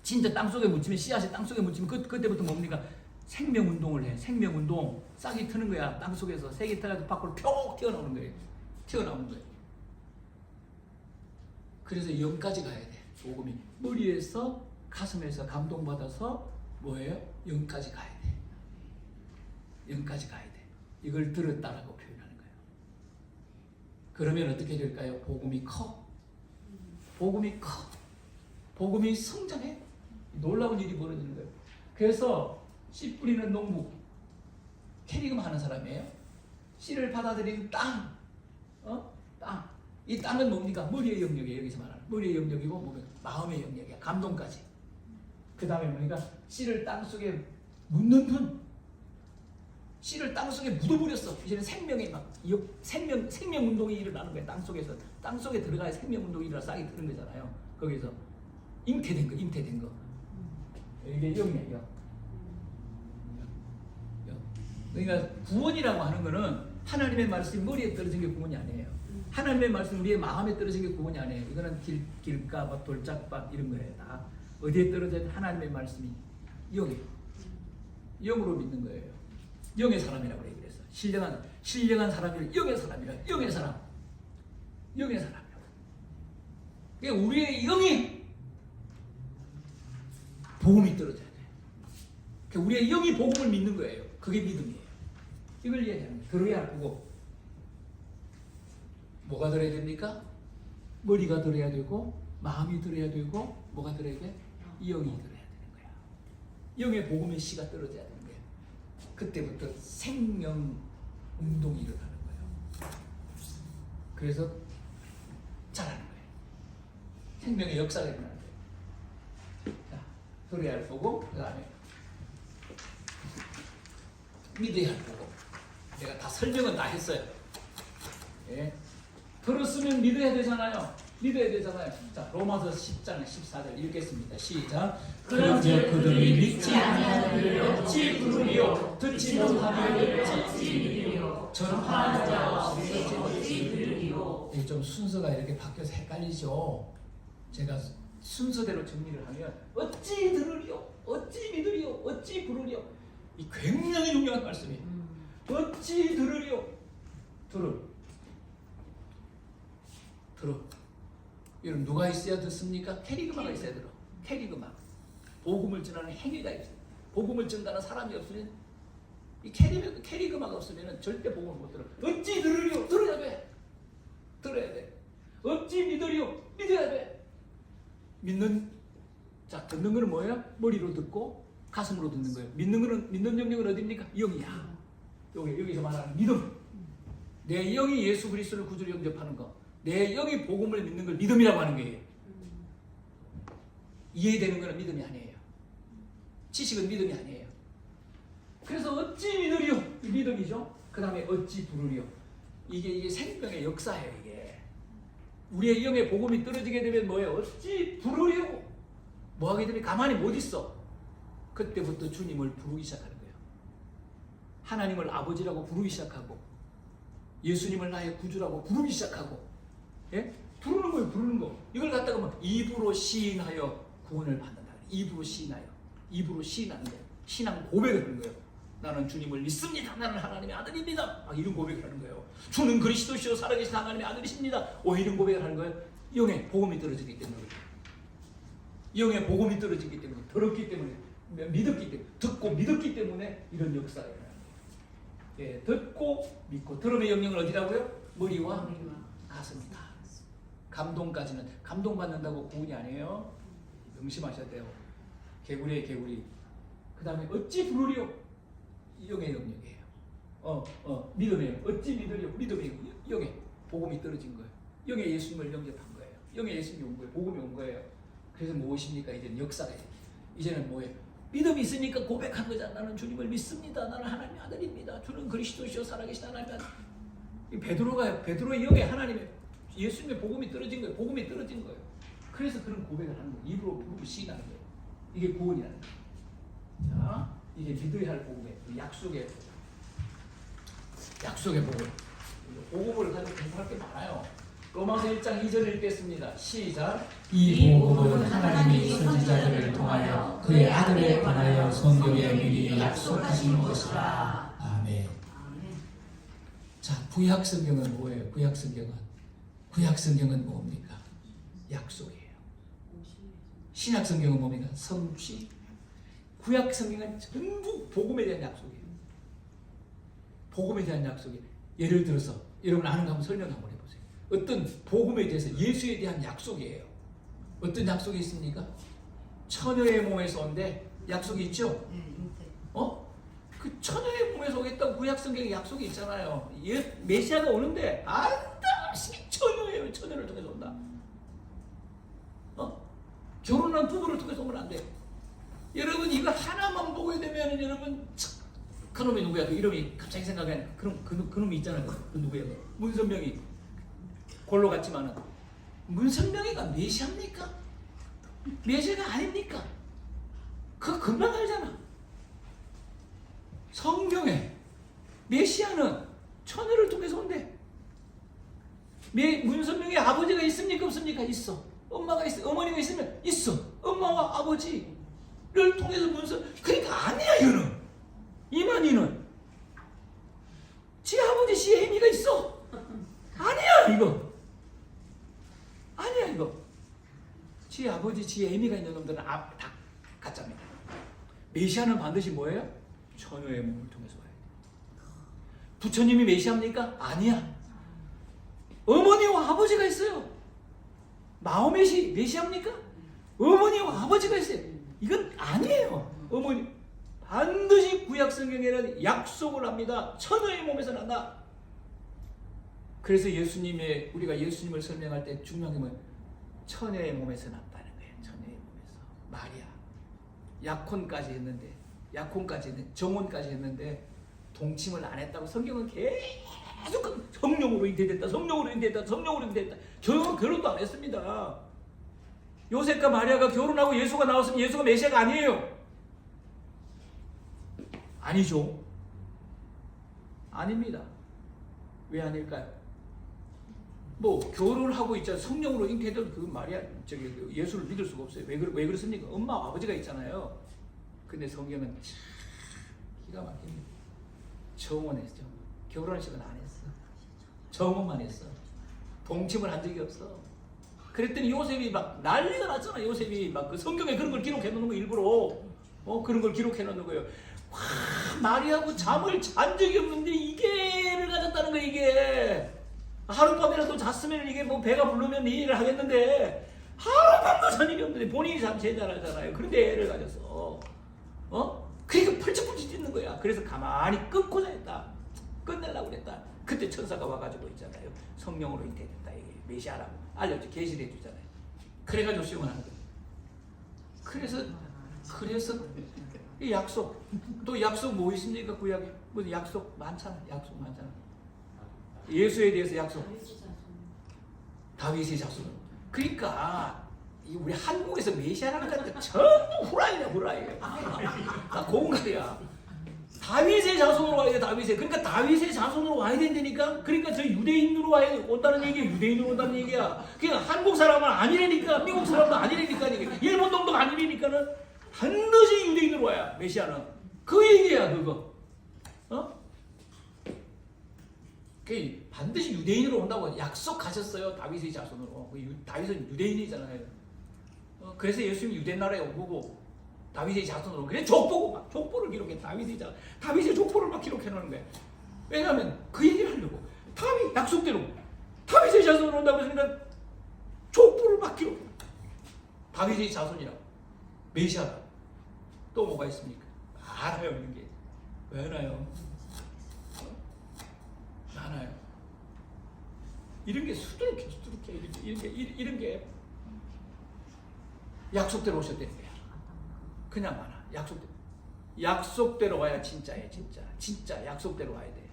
진짜 땅 속에 묻히면 씨앗이 땅 속에 묻히면 그때부터 뭡니까? 생명 운동을 해. 생명 운동 싹이 트는 거야. 땅 속에서 색이 트가지고 밖으로 펴 튀어나오는 거예요. 튀어나오는 거예요. 그래서 영까지 가야 돼. 복음이 머리에서 가슴에서 감동받아서 뭐예요? 영까지 가야 돼. 영까지 가야 돼. 이걸 들었다라고 표현하는 거예요. 그러면 어떻게 될까요? 복음이 커. 복음이 커. 복음이 성장해. 놀라운 일이 벌어지는 거예요. 그래서 씨 뿌리는 농부, 캐리금 하는 사람이에요. 씨를 받아들이는 땅, 땅. 이 땅은 뭡니까? 머리의 영역이에요. 여기서 말하는 머리의 영역이고 뭡니까? 마음의 영역이야. 감동까지. 그 다음에 뭡니까? 씨를 땅 속에 묻는 분. 씨를 땅 속에 묻어버렸어. 이제는 생명의 막 생명 운동이 일어나는 거야. 땅 속에서 땅 속에 들어가야 생명 운동이 일어나 싹이 트는 거잖아요. 거기서 잉태된 거. 이게 영이에요. 그러니까 구원이라고 하는 거는 하나님의 말씀이 머리에 떨어진 게 구원이 아니에요. 하나님의 말씀이 우리의 마음에 떨어진 게 구원이 아니에요. 이거는 길가밭, 돌짝밭 이런 거예요. 다 어디에 떨어진 하나님의 말씀이 영이에요. 영으로 믿는 거예요. 영의 사람이라고 그래서 신령한 사람이 영의 사람이라. 영의 사람. 그러니까 우리의 영이 복음이 떨어져야 돼. 그러니까 우리의 영이 복음을 믿는 거예요. 그게 믿음이에요. 이걸 이해하는 거예요. 들어야 할 거고 뭐가 들어야 됩니까? 머리가 들어야 되고 마음이 들어야 되고 뭐가 들어야 돼? 영이 들어야 되는 거야. 영의 복음의 씨가 떨어져야 되는 거예요. 그때부터 생명 운동이 일어나는 거예요. 그래서 자라는 거예요. 생명의 역사가 일어나는 거예요. 자, 들어야 할 거고 그 다음에 믿어야 할 거고. 내가 다 설명은 다 했어요. 예. 들었으면 믿어야 되잖아요. 자, 로마서 10장 14절 읽겠습니다. 시작. 그런즉 그들이 믿지 아니하는 어찌 부르리요 듣지 못하는 어찌 믿으리요 전파하는 자가 없이 어찌 들으리요. 좀 순서가 이렇게 바뀌어서 헷갈리죠. 제가 순서대로 정리를 하면 어찌 들으리요 어찌 믿으리요 어찌 부르리요. 이 굉장히 중요한 말씀이에요. 어찌 들으리요. 들어. 여러분 누가 있어야 듣습니까? 캐리그마가 있어야 들어. 캐리그마. 복음을 전하는 행위가 있어요. 복음을 전하는 사람이 없으면 이 캐리그마가 없으면 절대 복음을 못 들어. 어찌 들으리요? 들어야 돼. 어찌 믿으리요? 믿어야 돼. 듣는 거는 뭐예요? 머리로 듣고 가슴으로 듣는 거예요. 믿는 영역은 어디입니까? 영이야. 여기서 말하는 믿음. 내 영이 예수 그리스도를 구주로 영접하는 거. 내 영이 복음을 믿는 걸 믿음이라고 하는 거예요. 이해되는 거는 믿음이 아니에요. 지식은 믿음이 아니에요. 그래서 어찌 믿으리요? 믿음이죠. 그 다음에 어찌 부르리요? 이게 생명의 역사예요. 이게 우리의 영의 복음이 떨어지게 되면 뭐예요? 어찌 부르리요? 뭐 하게 되면 가만히 못 있어. 그때부터 주님을 부르기 시작하는 거예요. 하나님을 아버지라고 부르기 시작하고 예수님을 나의 구주라고 부르기 시작하고. 예? 부르는 거. 이걸 갖다가 뭐 입으로 시인하여 구원을 받는다. 입으로 시인하는 거예요. 신앙 고백을 하는 거예요. 나는 주님을 믿습니다. 나는 하나님의 아들입니다. 이런 고백을 하는 거예요. 주는 그리스도시요 살아계신 하나님의 아들이십니다. 이런 고백을 하는 거예요. 영의 복음이 떨어지기 때문에. 영의 복음이 떨어지기 때문에, 들었기 때문에, 믿었기 때문에, 듣고 믿었기 때문에 이런 역사가 일어나는 거예요. 예, 듣고 믿고 들음의 영역은 어디라고요? 머리와 가슴이다. 감동까지는 감동받는다고 구원이 아니에요. 명심하셔야 돼요. 개구리의 개구리. 그 다음에 어찌 부르리요? 영의 영역이에요. 믿음이에요. 어찌 믿으리요? 믿음이에요. 영의 복음이 떨어진 거예요. 영의 예수님을 영접한 거예요. 영의 예수님이 온 거예요. 복음이 온 거예요. 그래서 무엇입니까? 이제는 역사가 이제는 뭐예요? 믿음이 있으니까 고백한 거잖아. 나는 주님을 믿습니다. 나는 하나님의 아들입니다. 주는 그리스도시요 살아계신 하나님의 아들. 베드로의 영에 하나님의 예수님의 복음이 떨어진 거예요. 복음이 떨어진 거예요. 그래서 그런 고백을 하는 거예요. 입으로 시인하는 거예요. 이게 구원이라는 거예요. 자, 이게 믿어야 할 복음의 약속의 복음. 복음을 가지고 공부할 게 많아요. 로마서 1장 2절 읽겠습니다. 시작. 이 복음은 하나님이 선지자들을 통하여 그의 아들에 관하여 성경에 미리 약속하신 것이라. 아멘. 자, 구약 성경은 뭐예요? 구약 성경은 뭡니까? 약속이에요. 신약 성경은 뭡니까? 성취. 구약 성경은 전부 복음에 대한 약속이에요. 복음에 대한 약속이. 예를 들어서 여러분 아는 거 한번 설명 한번 해보세요. 어떤 복음에 대해서 예수에 대한 약속이에요. 어떤 약속이 있습니까? 처녀의 몸에서 온데 약속이 있죠? 그 처녀의 몸에서 오겠다고 구약 성경에 약속이 있잖아요. 메시아가 오는데 아름다우신 처녀예요. 처녀를 통해서 온다. 결혼한 부부를 통해서 오면 안 돼. 여러분 이거 하나만 보게 되면 여러분 그놈이 누구야? 그 이름이 갑자기 생각이 안 나. 그 놈이 있잖아요. 그 누구야? 문선명이 골로 갔지만은 문선명이가 메시아입니까? 메시아가 아닙니까? 그거 금방 알잖아. 성경에 메시아는 처녀를 통해서 온대. 문선명의 아버지가 있습니까? 없습니까? 있어. 엄마가 있어. 어머니가 있으면 있어. 엄마와 아버지를 통해서 그러니까 아니야 이거는. 이만희는 지 아버지 지 애미가 있어. 아니야 이거. 아니야 이거. 지 아버지 지 애미가 있는 놈들은 다 가짜입니다. 메시아는 반드시 뭐예요? 처녀의 몸을 통해서 와야 돼. 부처님이 메시아입니까? 아니야. 어머니와 아버지가 있어요. 마호멧이 메시아입니까? 어머니와 아버지가 있어요. 이건 아니에요. 어머니 반드시 구약 성경에는 약속을 합니다. 처녀의 몸에서 난다. 그래서 우리가 예수님을 설명할 때 중요한 게 뭐예요? 처녀의 몸에서 났다는 거예요. 처녀의 몸에서. 마리아. 약혼까지 했는데 정혼까지 했는데 동침을 안 했다고 성경은 계속 성령으로 잉태됐다. 결혼도 안 했습니다. 요셉과 마리아가 결혼하고 예수가 나왔으면 예수가 메시아가 아니에요. 아니죠. 아닙니다. 왜 아닐까요? 결혼하고 있잖아요. 성령으로 잉태된 그 마리아, 예수를 믿을 수가 없어요. 왜 그렇습니까? 엄마와 아버지가 있잖아요. 근데 성경은 참 기가 막힙니다. 정혼했죠. 결혼식은 안 했어. 정혼만 했어. 동침을 한 적이 없어. 그랬더니 요셉이 막 난리가 났잖아. 요셉이 막 그 성경에 그런 걸 기록해 놓는 거 일부러. 그런 걸 기록해 놓는 거예요. 와, 마리아하고 잠을 잔 적이 없는데 이게 애를 가졌다는 거야. 이게 하룻밤이라도 잤으면 이게 배가 부르면 이 일을 하겠는데 하룻밤도 잔 일이 없는데 본인이 잠 제일 잘 알잖아요. 그런데 애를 가졌어. 그러니까 펄쩍펄쩍 뛰는 거야. 그래서 가만히 끊고자 했다. 끝내려고 그랬다. 그때 천사가 와가지고 있잖아요. 성령으로 잉태됐다. 이게 메시아라고 알려줘. 계시를 해주잖아요. 그래가지고 수용하는 거예요. 그래서 이 약속. 또 약속 뭐 있습니까? 구약에. 무슨 약속 많잖아. 예수에 대해서 약속. 다윗의 자손. 그러니까 우리 한국에서 메시아라는 건 전부 후라이야. 다 공갈이야. 다윗의 자손으로 와야 돼. 그러니까 다윗의 자손으로 와야 된다니까. 그러니까 저 유대인으로 온다는 얘기야. 유대인으로 온다는 얘기야. 그냥 한국 사람은 아니라니까. 미국 사람도 아니라니까. 일본 놈도 아니라니까는 반드시 유대인으로 와야 메시아는. 그 얘기야 그거. 반드시 유대인으로 온다고 약속하셨어요. 다윗의 자손으로. 다윗은 유대인이잖아요. 그래서 예수님이 유대 나라에 온 거고 다윗의 자손으로. 그래 족보를 기록해. 다윗의 족보를 막 기록해 놓는 거야. 왜냐하면 그 얘기를 하려고. 다윗 약속대로 다윗의 자손으로 온다고 했으니까 족보를 막 기록해. 다윗의 자손이라고. 메시아다. 또 뭐가 있습니까? 많아요. 이런 게 많아요. 이런 게 수두룩해 이런 게 약속대로 오셨다는 거야. 그냥 많아. 약속대로 와야 진짜야. 진짜 약속대로 와야 돼.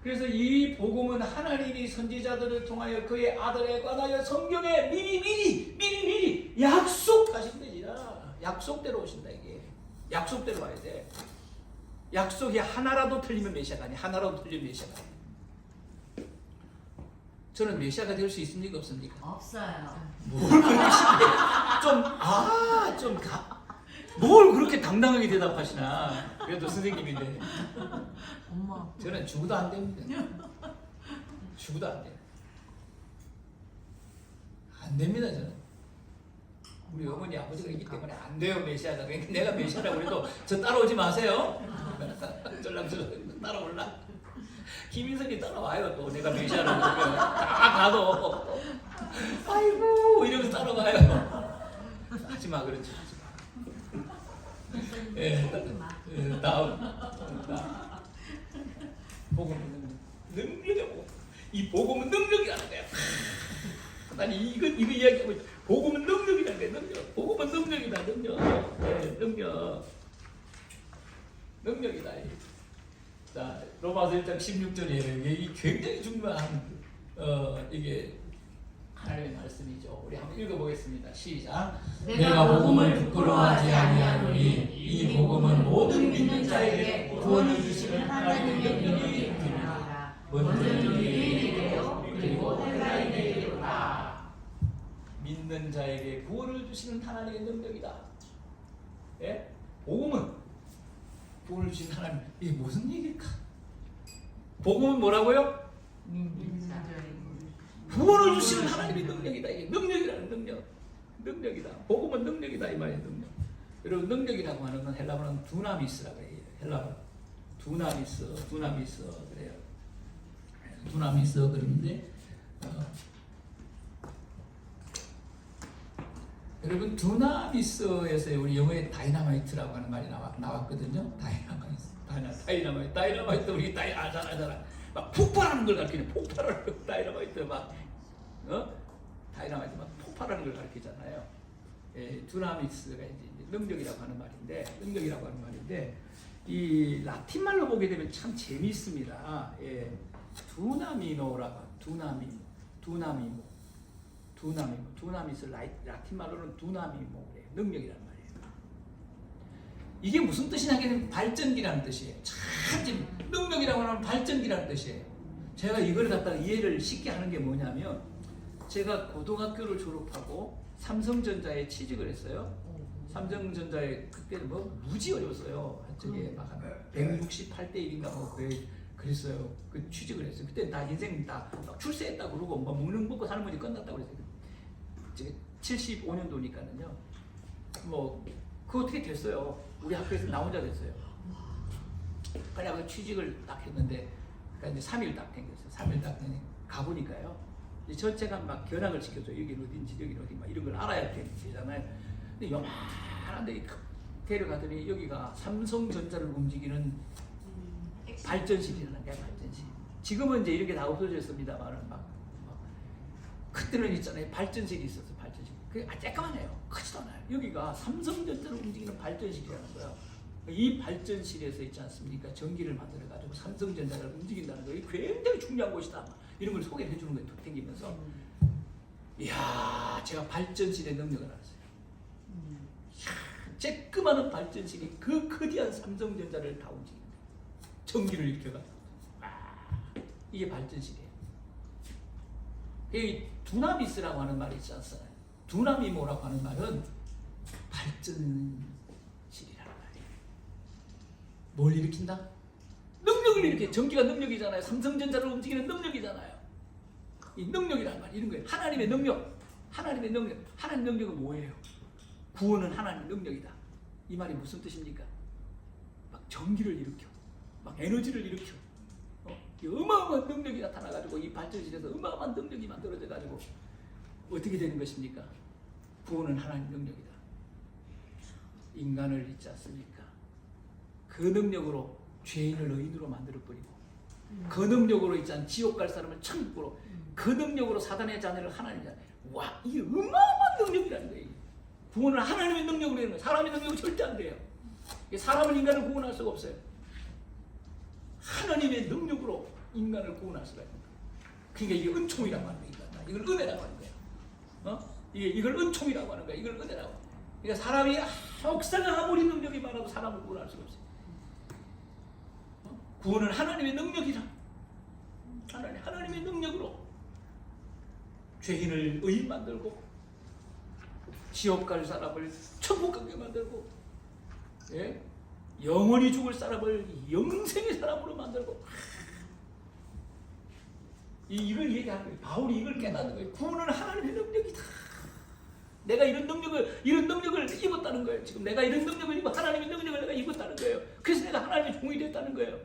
그래서 이 복음은 하나님이 선지자들을 통하여 그의 아들에 관하여 성경에 미리 약속하신 것이라. 약속대로 오신다 이게. 약속대로 와야 돼. 약속이 하나라도 틀리면 메시아가 아니야. 하나라도 틀리면 메시아가 아니야. 저는 메시아가 될 수 있습니까 없습니까? 없어요. 뭘 그렇게 당당하게 대답하시나. 그래도 선생님인데. 엄마. 저는 죽어도 안 됩니다. 죽어도 안 돼요. 안 됩니다 저는. 우리 어머니 아버지가 있기 때문에 안 돼요 메시아가. 그러니까 내가 메시아라고 해도 저 따라오지 마세요. 쫄랑쫄랑 따라올라. 김인선이 따라와요. 또 내가 메시아라고 그러면 다 가도 아이고 이러면서 따라와요. 하지마 그렇지. 다음 복음은 능력이고 이 복음은 능력이라는 거야. 난 이거 이야기하고 있다. 복음은 능력이라는 거야. 능력. 복음은 능력이다. 능력이다. 자, 로마서 1장 16절이에요. 이게 굉장히 중요한 이게 하나님의 말씀이죠. 우리 한번 읽어보겠습니다. 시작. 내가 복음을 부끄러워하지 아니하노니 이 복음은 모든 믿는 자에게 구원을 주시는 하나님의 능력이 있느니라. 먼저 유대인에게로 그리고 헬라인에게로다. 믿는 자에게 구원을 주시는 하나님의 능력이다. 예? 복음은 구원을 주신 하나님. 이게 무슨 얘기일까? 복음은 뭐라고요? 믿는 자에게 구원을 주시는 하나님의 능력이다. 이게 능력이라는 능력이다. 복음은 능력이다 이 말이에요. 능력. 여러분 능력이라고 하는 건 헬라어는 두나미스라고 해요. 헬라어 두나미스 그래요. 두나미스 그러는데 여러분 두나미스에서 우리 영어에 다이나마이트라고 하는 말이 나왔거든요. 다이나마이트 우리 알잖아. 막 폭발하는 걸 가르치는 폭발하는 거 다이나마이트 다이나마이트 막 폭발하는 걸 가르치잖아요. 두나미스가 이제 능력이라고 하는 말인데 이 라틴 말로 보게 되면 참 재미있습니다. 두나미노라고 두나미스 라틴 말로는 두나미모래요. 능력이란 말이에요. 이게 무슨 뜻이냐면 발전기라는 뜻이에요. 참 능력이라고 하면 발전기라는 뜻이에요. 제가 이걸 갖다가 이해를 쉽게 하는 게 뭐냐면 제가 고등학교를 졸업하고 삼성전자에 취직을 했어요. 삼성전자에 그때는 뭐 무지 어려웠어요. 한쪽에 막 168대 1인가 뭐 그랬어요. 그 취직을 했어요. 그때 나 인생 다 출세했다 그러고 뭐 먹고 사는 문제 끝났다고 그랬어요. 75년도니까는요. 뭐 그 어떻게 됐어요. 우리 학교에서 나 혼자 됐어요. 그래서 취직을 딱 했는데 그러니까 이제 3일 딱 땡겼어요. 3일 딱 가보니까요. 전체가 막 견학을 시켜줘. 여기는 어딘지 여기는 어디 막 이런 걸 알아야 되잖아요. 근데 요만한데 데려가더니 여기가 삼성전자를 움직이는 발전실이라는 거야. 발전실. 지금은 이제 이렇게 다 없어졌습니다만은 막 그때는 있잖아요. 발전실이 있었어. 발전실. 그게 쬐까만해요. 크지도 않아요. 여기가 삼성전자를 움직이는 발전실이라는 거야. 이 발전실에서 있지 않습니까? 전기를 만들어가지고 삼성전자를 움직인다는 거. 이게 굉장히 중요한 곳이다. 이런 걸 소개를 해주는 거예요. 툭 땡기면서. 이야, 제가 발전실의 능력을 알았어요. 이야, 쬐끄마한 발전실이 그 거대한 삼성전자를 다 움직인다. 전기를 일으켜가지고. 이게 발전실이에요. 이 두나미스라고 하는 말이 있지 않습니까? 두나미모라고 하는 말은 발전실이라는 말이에요. 뭘 일으킨다? 능력을 일으켜. 전기가 능력이잖아요. 삼성전자를 움직이는 능력이잖아요. 이 능력이라는 말 이런 거예요. 하나님의 능력. 하나님 능력은 뭐예요? 구원은 하나님 능력이다. 이 말이 무슨 뜻입니까? 막 전기를 일으켜. 막 에너지를 일으켜. 어마어마한 능력이 나타나가지고 이 발전실에서 어마어마한 능력이 만들어져가지고 어떻게 되는 것입니까? 구원은 하나님 능력이다. 인간을 잊지 않습니까? 그 능력으로 죄인을 의인으로 만들어버리고 그 능력으로 있잖아. 지옥 갈 사람을 천국으로. 그 능력으로 사단의 자녀를 하나님이잖아. 와, 이게 어마어마한 능력이라는 거예요. 구원을 하나님의 능력으로 하는 거예요. 사람의 능력은 절대 안 돼요. 사람은 인간을 구원할 수가 없어요. 하나님의 능력으로 인간을 구원할 수가 있는 거예요. 그러니까 이게 은총이라고 하는 거예요. 이걸 은혜라고 하는 거예요. 이걸 은총이라고 하는 거예요. 이걸 은혜라고. 그러니까 사람이 역사가 아무리 능력이 많아도 사람을 구원할 수가 없어요. 구원은 하나님의 능력이라. 하나님의 능력으로 죄인을 의인 만들고 지옥 갈 사람을 천국 가게 만들고, 예? 영원히 죽을 사람을 영생의 사람으로 만들고, 이걸 얘기하는 거예요. 바울이 이걸 깨닫는 거예요. 구원은 하나님의 능력이다. 내가 이런 능력을 입었다는 거예요. 지금 내가 이런 능력을 입어, 하나님의 능력을 내가 입었다는 거예요. 그래서 내가 하나님의 종이 됐다는 거예요.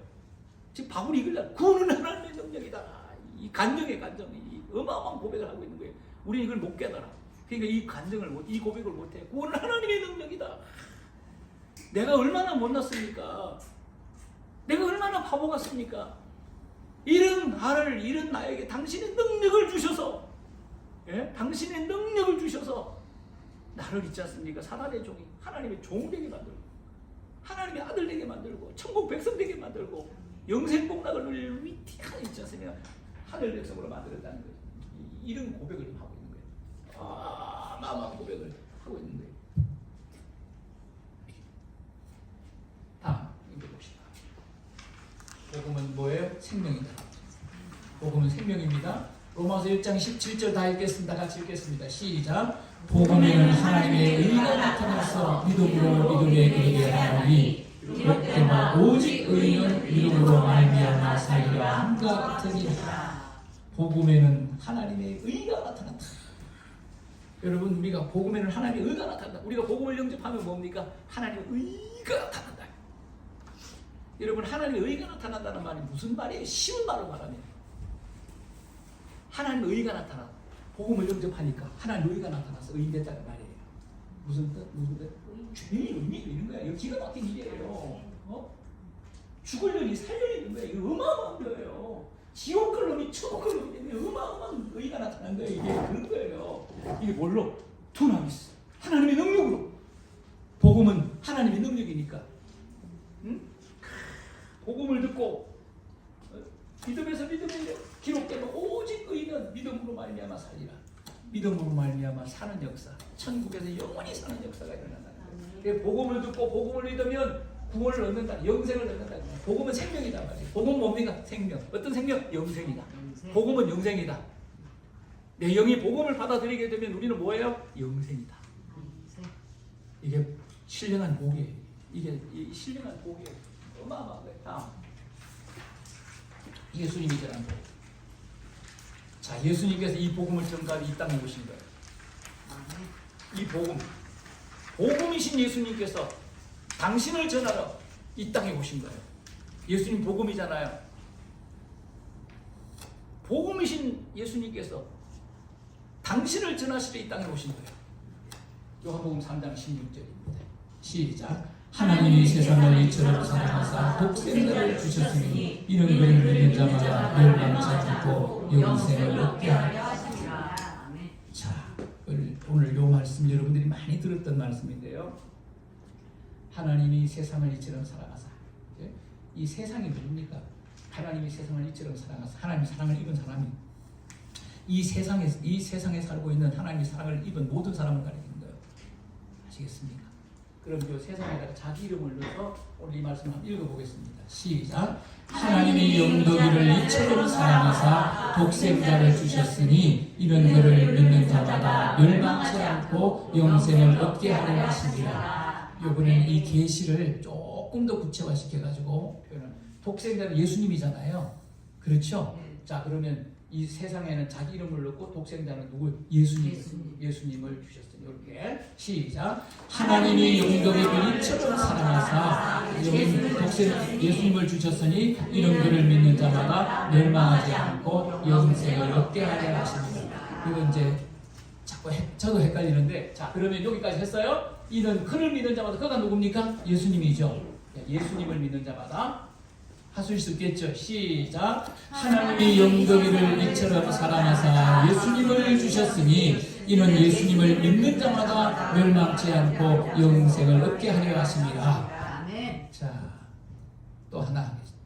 지금 바울이 이걸 구원은 하나님의 능력이다. 이 간증의 간증이 어마어마한 고백을 하고 있는 거예요. 우리는 이걸 못 깨달아. 그러니까 이 간증을 이 고백을 못해. 구원은 하나님의 능력이다. 내가 얼마나 못났습니까? 내가 얼마나 바보 같습니까? 이런 나에게 당신의 능력을 주셔서, 예? 당신의 능력을 주셔서 나를 있지 않습니까? 사단의 종이 하나님의 종 되게 만들고, 하나님의 아들 되게 만들고, 천국 백성 되게 만들고, 영생 복락을 누릴 위대한 있지 않습니까? 하늘 백성으로 만들었다는 거예요. 이런 고백을 하고 있는 거예요. 마음한 고백을 하고 있는 거예요. 다음 읽어봅시다. 복음은 뭐예요? 생명이다. 복음은 생명입니다. 로마서 1장 17절 다 읽겠습니다. 같이 읽겠습니다. 시작. 복음에는 하나님의 의가 나타나서 믿음으로 믿음에 이르게 하나니 이렇게나 오직 의는 믿음으로 말미암아 살리라 함과 같으니라. 복음에는 하나님의 의가 나타난다. 여러분, 우리가 복음에는 하나님의 의가 나타난다. 우리가 복음을 영접하면 뭡니까? 하나님의 의가 나타난다. 여러분, 하나님의 의가 나타난다는 말이 무슨 말이에요? 쉬운 말로 말하면 하나님의 의가 나타나. 복음을 영접하니까 하나님의 의가 나타나서 의인 됐다는 말이에요. 무슨 뜻? 의미가 있는 거야. 이거 기가 막힌 일이에요. 죽을 놈이 살려 있는 거야. 이거 어마어마한 거예요. 지옥 갈 놈이 천국 갈 놈이 때문에 어마어마한 의가 나타난 거예요. 이게 그런 거예요. 이게 뭘로? 두나미스. 하나님의 능력으로. 복음은 하나님의 능력이니까. 응? 복음을 듣고 믿음에서 믿음에 기록되면 오직 의인은 믿음으로 말미암아 살리라. 믿음으로 말미암아 사는 역사, 천국에서 영원히 사는 역사가 일어난다. 복음을 듣고 복음을 믿으면 구원을 얻는다, 영생을 얻는다. 복음은 생명이다 말이에요. 복음은 뭡니까? 생명. 어떤 생명? 영생이다. 복음은 영생이다. 내 영이 복음을 받아들이게 되면 우리는 뭐예요? 영생이다. 이게 신령한 복이에요. 이게 신령한 복이에요. 어마어마한 거예요. 다음. 예수님이 전한 복. 자, 예수님께서 이 복음을 전가하고 이 땅에 오신 거예요. 이 복음이신 예수님께서 당신을 전하러 이 땅에 오신 거예요. 예수님 복음이잖아요. 복음이신 예수님께서 당신을 전하시러 이 땅에 오신 거예요. 요한복음 3장 16절입니다. 시작. 하나님이 세상을 이처럼 사랑하사 독생자를 주셨으니 이는 그를 믿는 자마다 멸망치 않고 영생을 얻게 하려 하시니라. 자, 오늘 요 말씀 여러분들이 많이 들었던 말씀인데요. 하나님이 세상을 이처럼 사랑하사. 이 세상이 뭡니까? 하나님이 세상을 이처럼 사랑하사. 하나님의 사랑을 입은 사람이 이 세상에 살고 있는 하나님의 사랑을 입은 모든 사람을 가리키는 거예요. 아시겠습니까? 그럼 이 세상에다가 자기 이름을 넣어서 오늘 이 말씀을 한번 읽어보겠습니다. 시작. 하나님이 영도기를 이처럼 사랑하사 독생자를 주셨으니 이런 그를 믿는 자마다 멸망치 않고 영생을 얻게 하려 하시니라. 이번에는 이 계시를 조금 더 구체화시켜가지고 표현을. 독생자는 예수님이잖아요. 그렇죠? 자, 그러면 이 세상에는 자기 이름을 넣고 독생자는 누구? 예수님을 주셨어요. 이렇게 시작. 하나님이 영도기를 이처럼 사랑하사 예수님을 주셨으니 이런 그를 믿는 자마다 멸망하지 않고 영생을 얻게 하려 하십니다. 이거 이제 자꾸 저도 헷갈리는데, 자, 그러면 여기까지 했어요. 이는 그를 믿는 자마다, 그가 누굽니까? 예수님이죠. 예수님을 믿는 자마다 하실 수 있겠죠? 시작. 하나님이 영더기를 이처럼 사랑하사 예수님을 주셨으니 이는 예수님을 믿는 자마다 멸망치 않고 영생을 얻게 하려 하십니다. 아멘. 자, 또 하나 하겠습니다.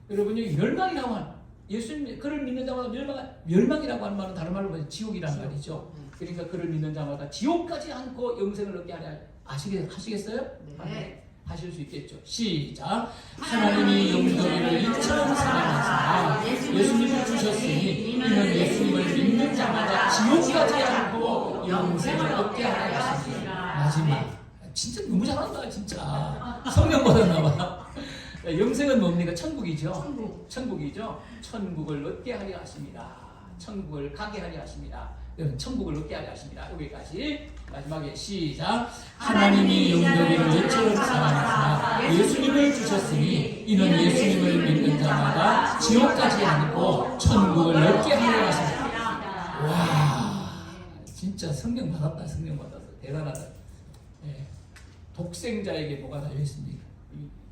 여러분이 멸망이라고 하는 예수님 그를 믿는 자마다 멸망이라고 하는 말은 다른 말로 보면 지옥이란 말이죠. 그러니까 그를 믿는 자마다 지옥까지 않고 영생을 얻게 하려 하시겠어요? 네. 하실 수 있겠죠. 시작. 하나님이 영더기를 이처럼 사랑하사 예수님을 주셨으니 이는 예수님을 믿는 자마다 지옥까지 않고 영생을 얻게 하려 하십니다. 마지막. 진짜 너무 잘한다 진짜. 성령 받았나 봐. 영생은 뭡니까? 천국이죠. 천국이죠. 천국을 얻게 하려 하십니다. 천국을 가게 하려 하십니다. 천국을 얻게 하려 하십니다. 여기까지. 마지막에 시작. 하나님이 영더기를 이처럼 사랑하사 예수님을 주셨으니 이는 예수님을 믿는 자마다 지옥까지 않고 천국을 얻게 하려 하십니다. 와, 진짜 성령 받았다. 성령 받았어. 대단하다. 예. 독생자에게 뭐가 달려 있습니까?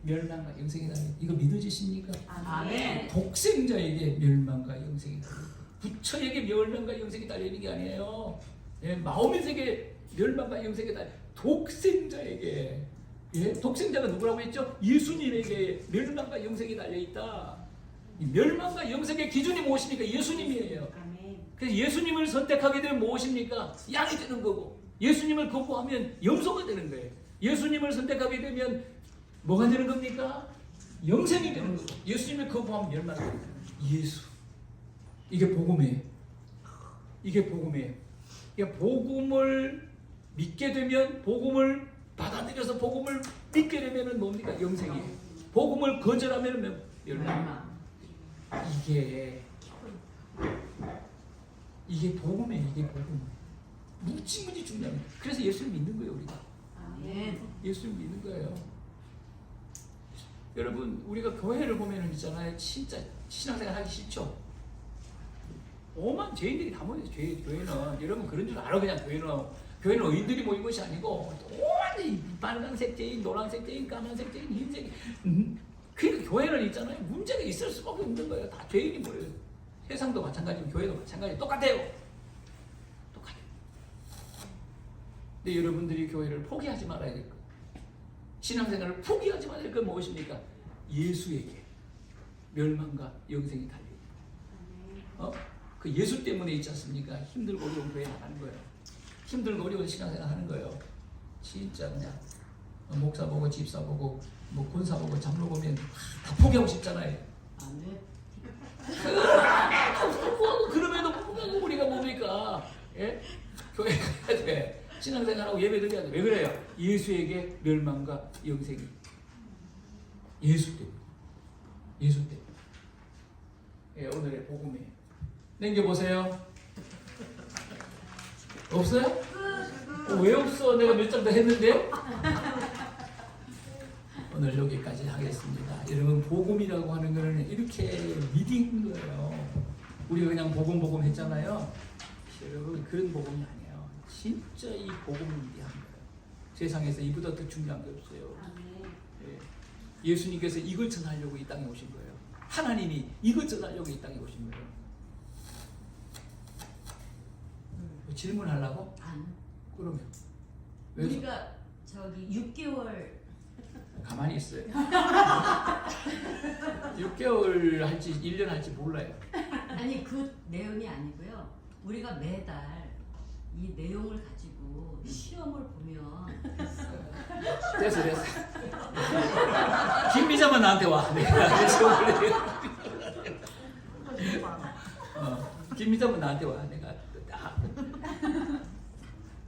멸망과 영생이 달려. 이거 믿어지십니까? 아멘. 독생자에게 멸망과 영생이 달려. 부처에게 멸망과 영생이 달려 있는 게 아니에요. 예, 마음에게 멸망과 영생이 달려. 독생자에게. 예, 독생자가 누구라고 했죠? 예수님에게 멸망과 영생이 달려 있다. 이 멸망과 영생의 기준이 무엇입니까? 예수님이에요. 아멘. 그래서 예수님을 선택하게 되면 무엇입니까? 양이 되는 거고, 예수님을 거부하면 염소가 되는 거예요. 예수님을 선택하게 되면 뭐가 되는 겁니까? 영생이 되는 거고, 예수님을 거부하면 멸망이 되는 거예요. 예수. 이게 복음이에요. 이게 복음이에요. 그러니까 복음을 믿게 되면, 복음을 받아들여서 복음을 믿게 되면 뭡니까? 영생이에요. 복음을 거절하면 멸망. 이게 복음이에요. 이게 복음. 무지무지 중요합니다. 그래서 예수를 믿는 거예요, 우리가. 아멘. 예수를 믿는 거예요. 여러분, 우리가 교회를 보면은 있잖아요. 진짜 신앙생활 하기 싫죠. 오만 죄인들이 다 모여요. 교회는. 여러분 그런 줄 알아. 그냥 교회는 의인들이 모인 것이 아니고 오만 빨간색 죄인, 노란색 죄인, 까만색 죄인, 흰색. 그러니까 교회는 있잖아요. 문제가 있을 수밖에 없는 거예요. 다 죄인이 모여요. 세상도 마찬가지고 교회도 마찬가지. 똑같아요. 똑같아요. 근데 여러분들이 교회를 포기하지 말아야 될 것. 신앙생활을 포기하지 말아야 될 건 무엇입니까? 예수에게 멸망과 영생이 달려있다. 그 예수 때문에 있지 않습니까? 힘들고 어려운 교회 나가는 거예요. 힘들고 어려운 신앙생활 하는 거예요. 진짜 그냥 목사 보고 집사 보고 뭐 권사 보고 장로 보면 다 포기하고 싶잖아요. 아멘. 그럼에도 포기하고 우리가 뭡니까? 예? 교회 가야 돼. 신앙생활하고 예배 드려야 돼. 왜 그래요? 예수에게 멸망과 영생이. 예수 때문에. 예수 때문에. 예, 오늘의 복음이에요. 넘겨보세요. 없어요? 왜 없어? 내가 몇 장 더 했는데? 오늘 여기까지 하겠습니다. 여러분, 복음이라고 하는 거는 이렇게 믿는 거예요. 우리가 그냥 복음 했잖아요. 여러분, 그런 복음이 아니에요. 진짜 이 복음을 위한 거예요. 세상에서 이보다 더 중요한 게 없어요. 예. 예수님께서 이걸 전하려고 이 땅에 오신 거예요. 하나님이 이걸 전하려고 이 땅에 오신 거예요. 뭐 질문하려고? 안. 그러면 왜 우리가 저기 6개월 가만히 있어요. 6개월 할지 1년 할지 몰라요. 아니 그 내용이 아니고요. 우리가 매달 이 내용을 가지고 시험을 보면 됐어. 김 기자만 나한테 와. 내가 김 기자만 나한테 와.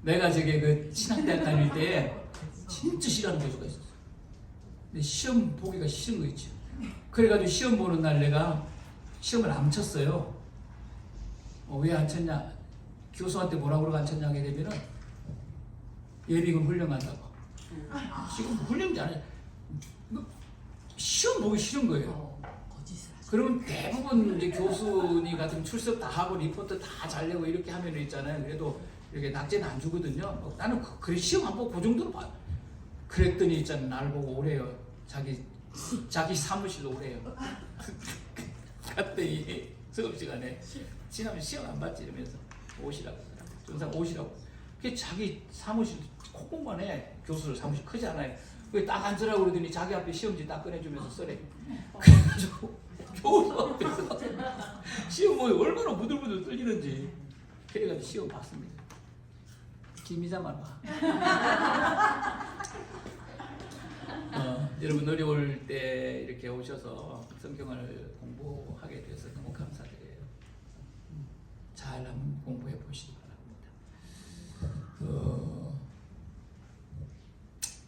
내가 저기 그 신학대학 다닐 때 진짜 싫어하는 교수가 있었어. 근데 시험 보기가 싫은 거 있죠. 그래가지고 시험 보는 날 내가 시험을 안 쳤어요. 왜 안 쳤냐? 교수한테 뭐라고 그러고 안 쳤냐 하게 되면은 예비군 훈련한다고. 지금 훈련이 아니야. 시험 보기 싫은 거예요. 거짓을 하시. 그러면 대부분 이제 교수님 같은 출석 다 하고 리포트 다 잘 내고 이렇게 하면 있잖아요. 그래도 이렇게 낙제는 안 주거든요. 나는 그래 시험 안 보고 그 정도로 봐. 그랬더니 있잖아 날 보고 오래요. 자기 자기 사무실로 오래요. 갔더니 수업 시간에 지나면 시험 안 봤지 이러면서 오시라고 하더라고요. 전사 오시라고. 그게 자기 사무실 콧공만 해. 교수 사무실 크지 않아요. 거기 딱 앉으라고 그러더니 자기 앞에 시험지 딱 꺼내주면서 써래. 그래가지고 교수 앞에서 시험 뭐 얼마나 부들부들 떨리는지 그래가지고 시험 봤습니다. 김이자만 봐. 여러분 어려울 때 이렇게 오셔서 성경을 공부하게 돼서 너무 감사드려요. 잘 한번 공부해 보시기 바랍니다.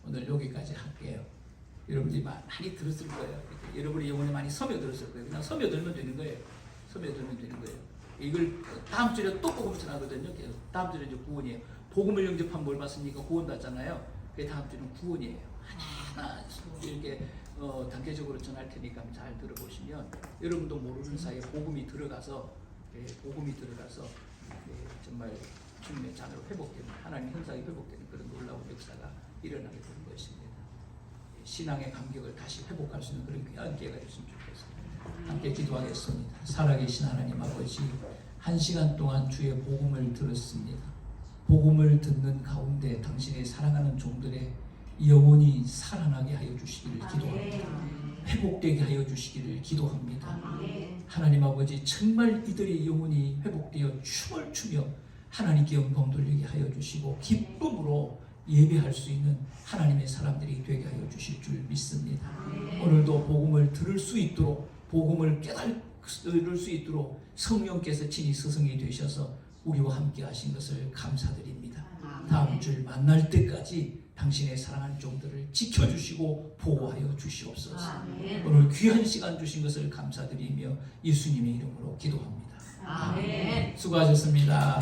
오늘 여기까지 할게요. 여러분들이 많이 들었을 거예요. 여러분이 영혼에 많이 스며들었을 거예요. 그냥 스며들면 되는 거예요. 스며들면 되는 거예요. 이걸 다음 주에 또 복음을 전하거든요. 계속. 다음 주에 이제 구원이에요. 복음을 영접하면 뭘 받습니까? 구원 받잖아요. 그 다음 주는 구원이에요. 하나하나 이렇게 단계적으로 전할 테니까 잘 들어보시면 여러분도 모르는 사이에 복음이 들어가서 정말 주님의 자녀로 회복되는 하나님 형상이 회복되는 그런 놀라운 역사가 일어나게 되는 것입니다. 신앙의 감격을 다시 회복할 수 있는 그런 귀한 기회가 됐으면 좋겠습니다. 함께 기도하겠습니다. 살아계신 하나님 아버지, 한 시간 동안 주의 복음을 들었습니다. 복음을 듣는 가운데 당신의 사랑하는 종들의 영혼이 살아나게 하여 주시기를 기도합니다. 회복되게 하여 주시기를 기도합니다. 하나님 아버지, 정말 이들의 영혼이 회복되어 춤을 추며 하나님께 영광 돌리게 하여 주시고 기쁨으로 예배할 수 있는 하나님의 사람들이 되게 하여 주실 줄 믿습니다. 오늘도 복음을 들을 수 있도록, 복음을 깨달을 수 있도록 성령께서 친히 스승이 되셔서 우리와 함께 하신 것을 감사드립니다. 다음 주 만날 때까지 당신의 사랑하는 종들을 지켜주시고 보호하여 주시옵소서. 오늘 귀한 시간 주신 것을 감사드리며 예수님의 이름으로 기도합니다. 아멘. 수고하셨습니다.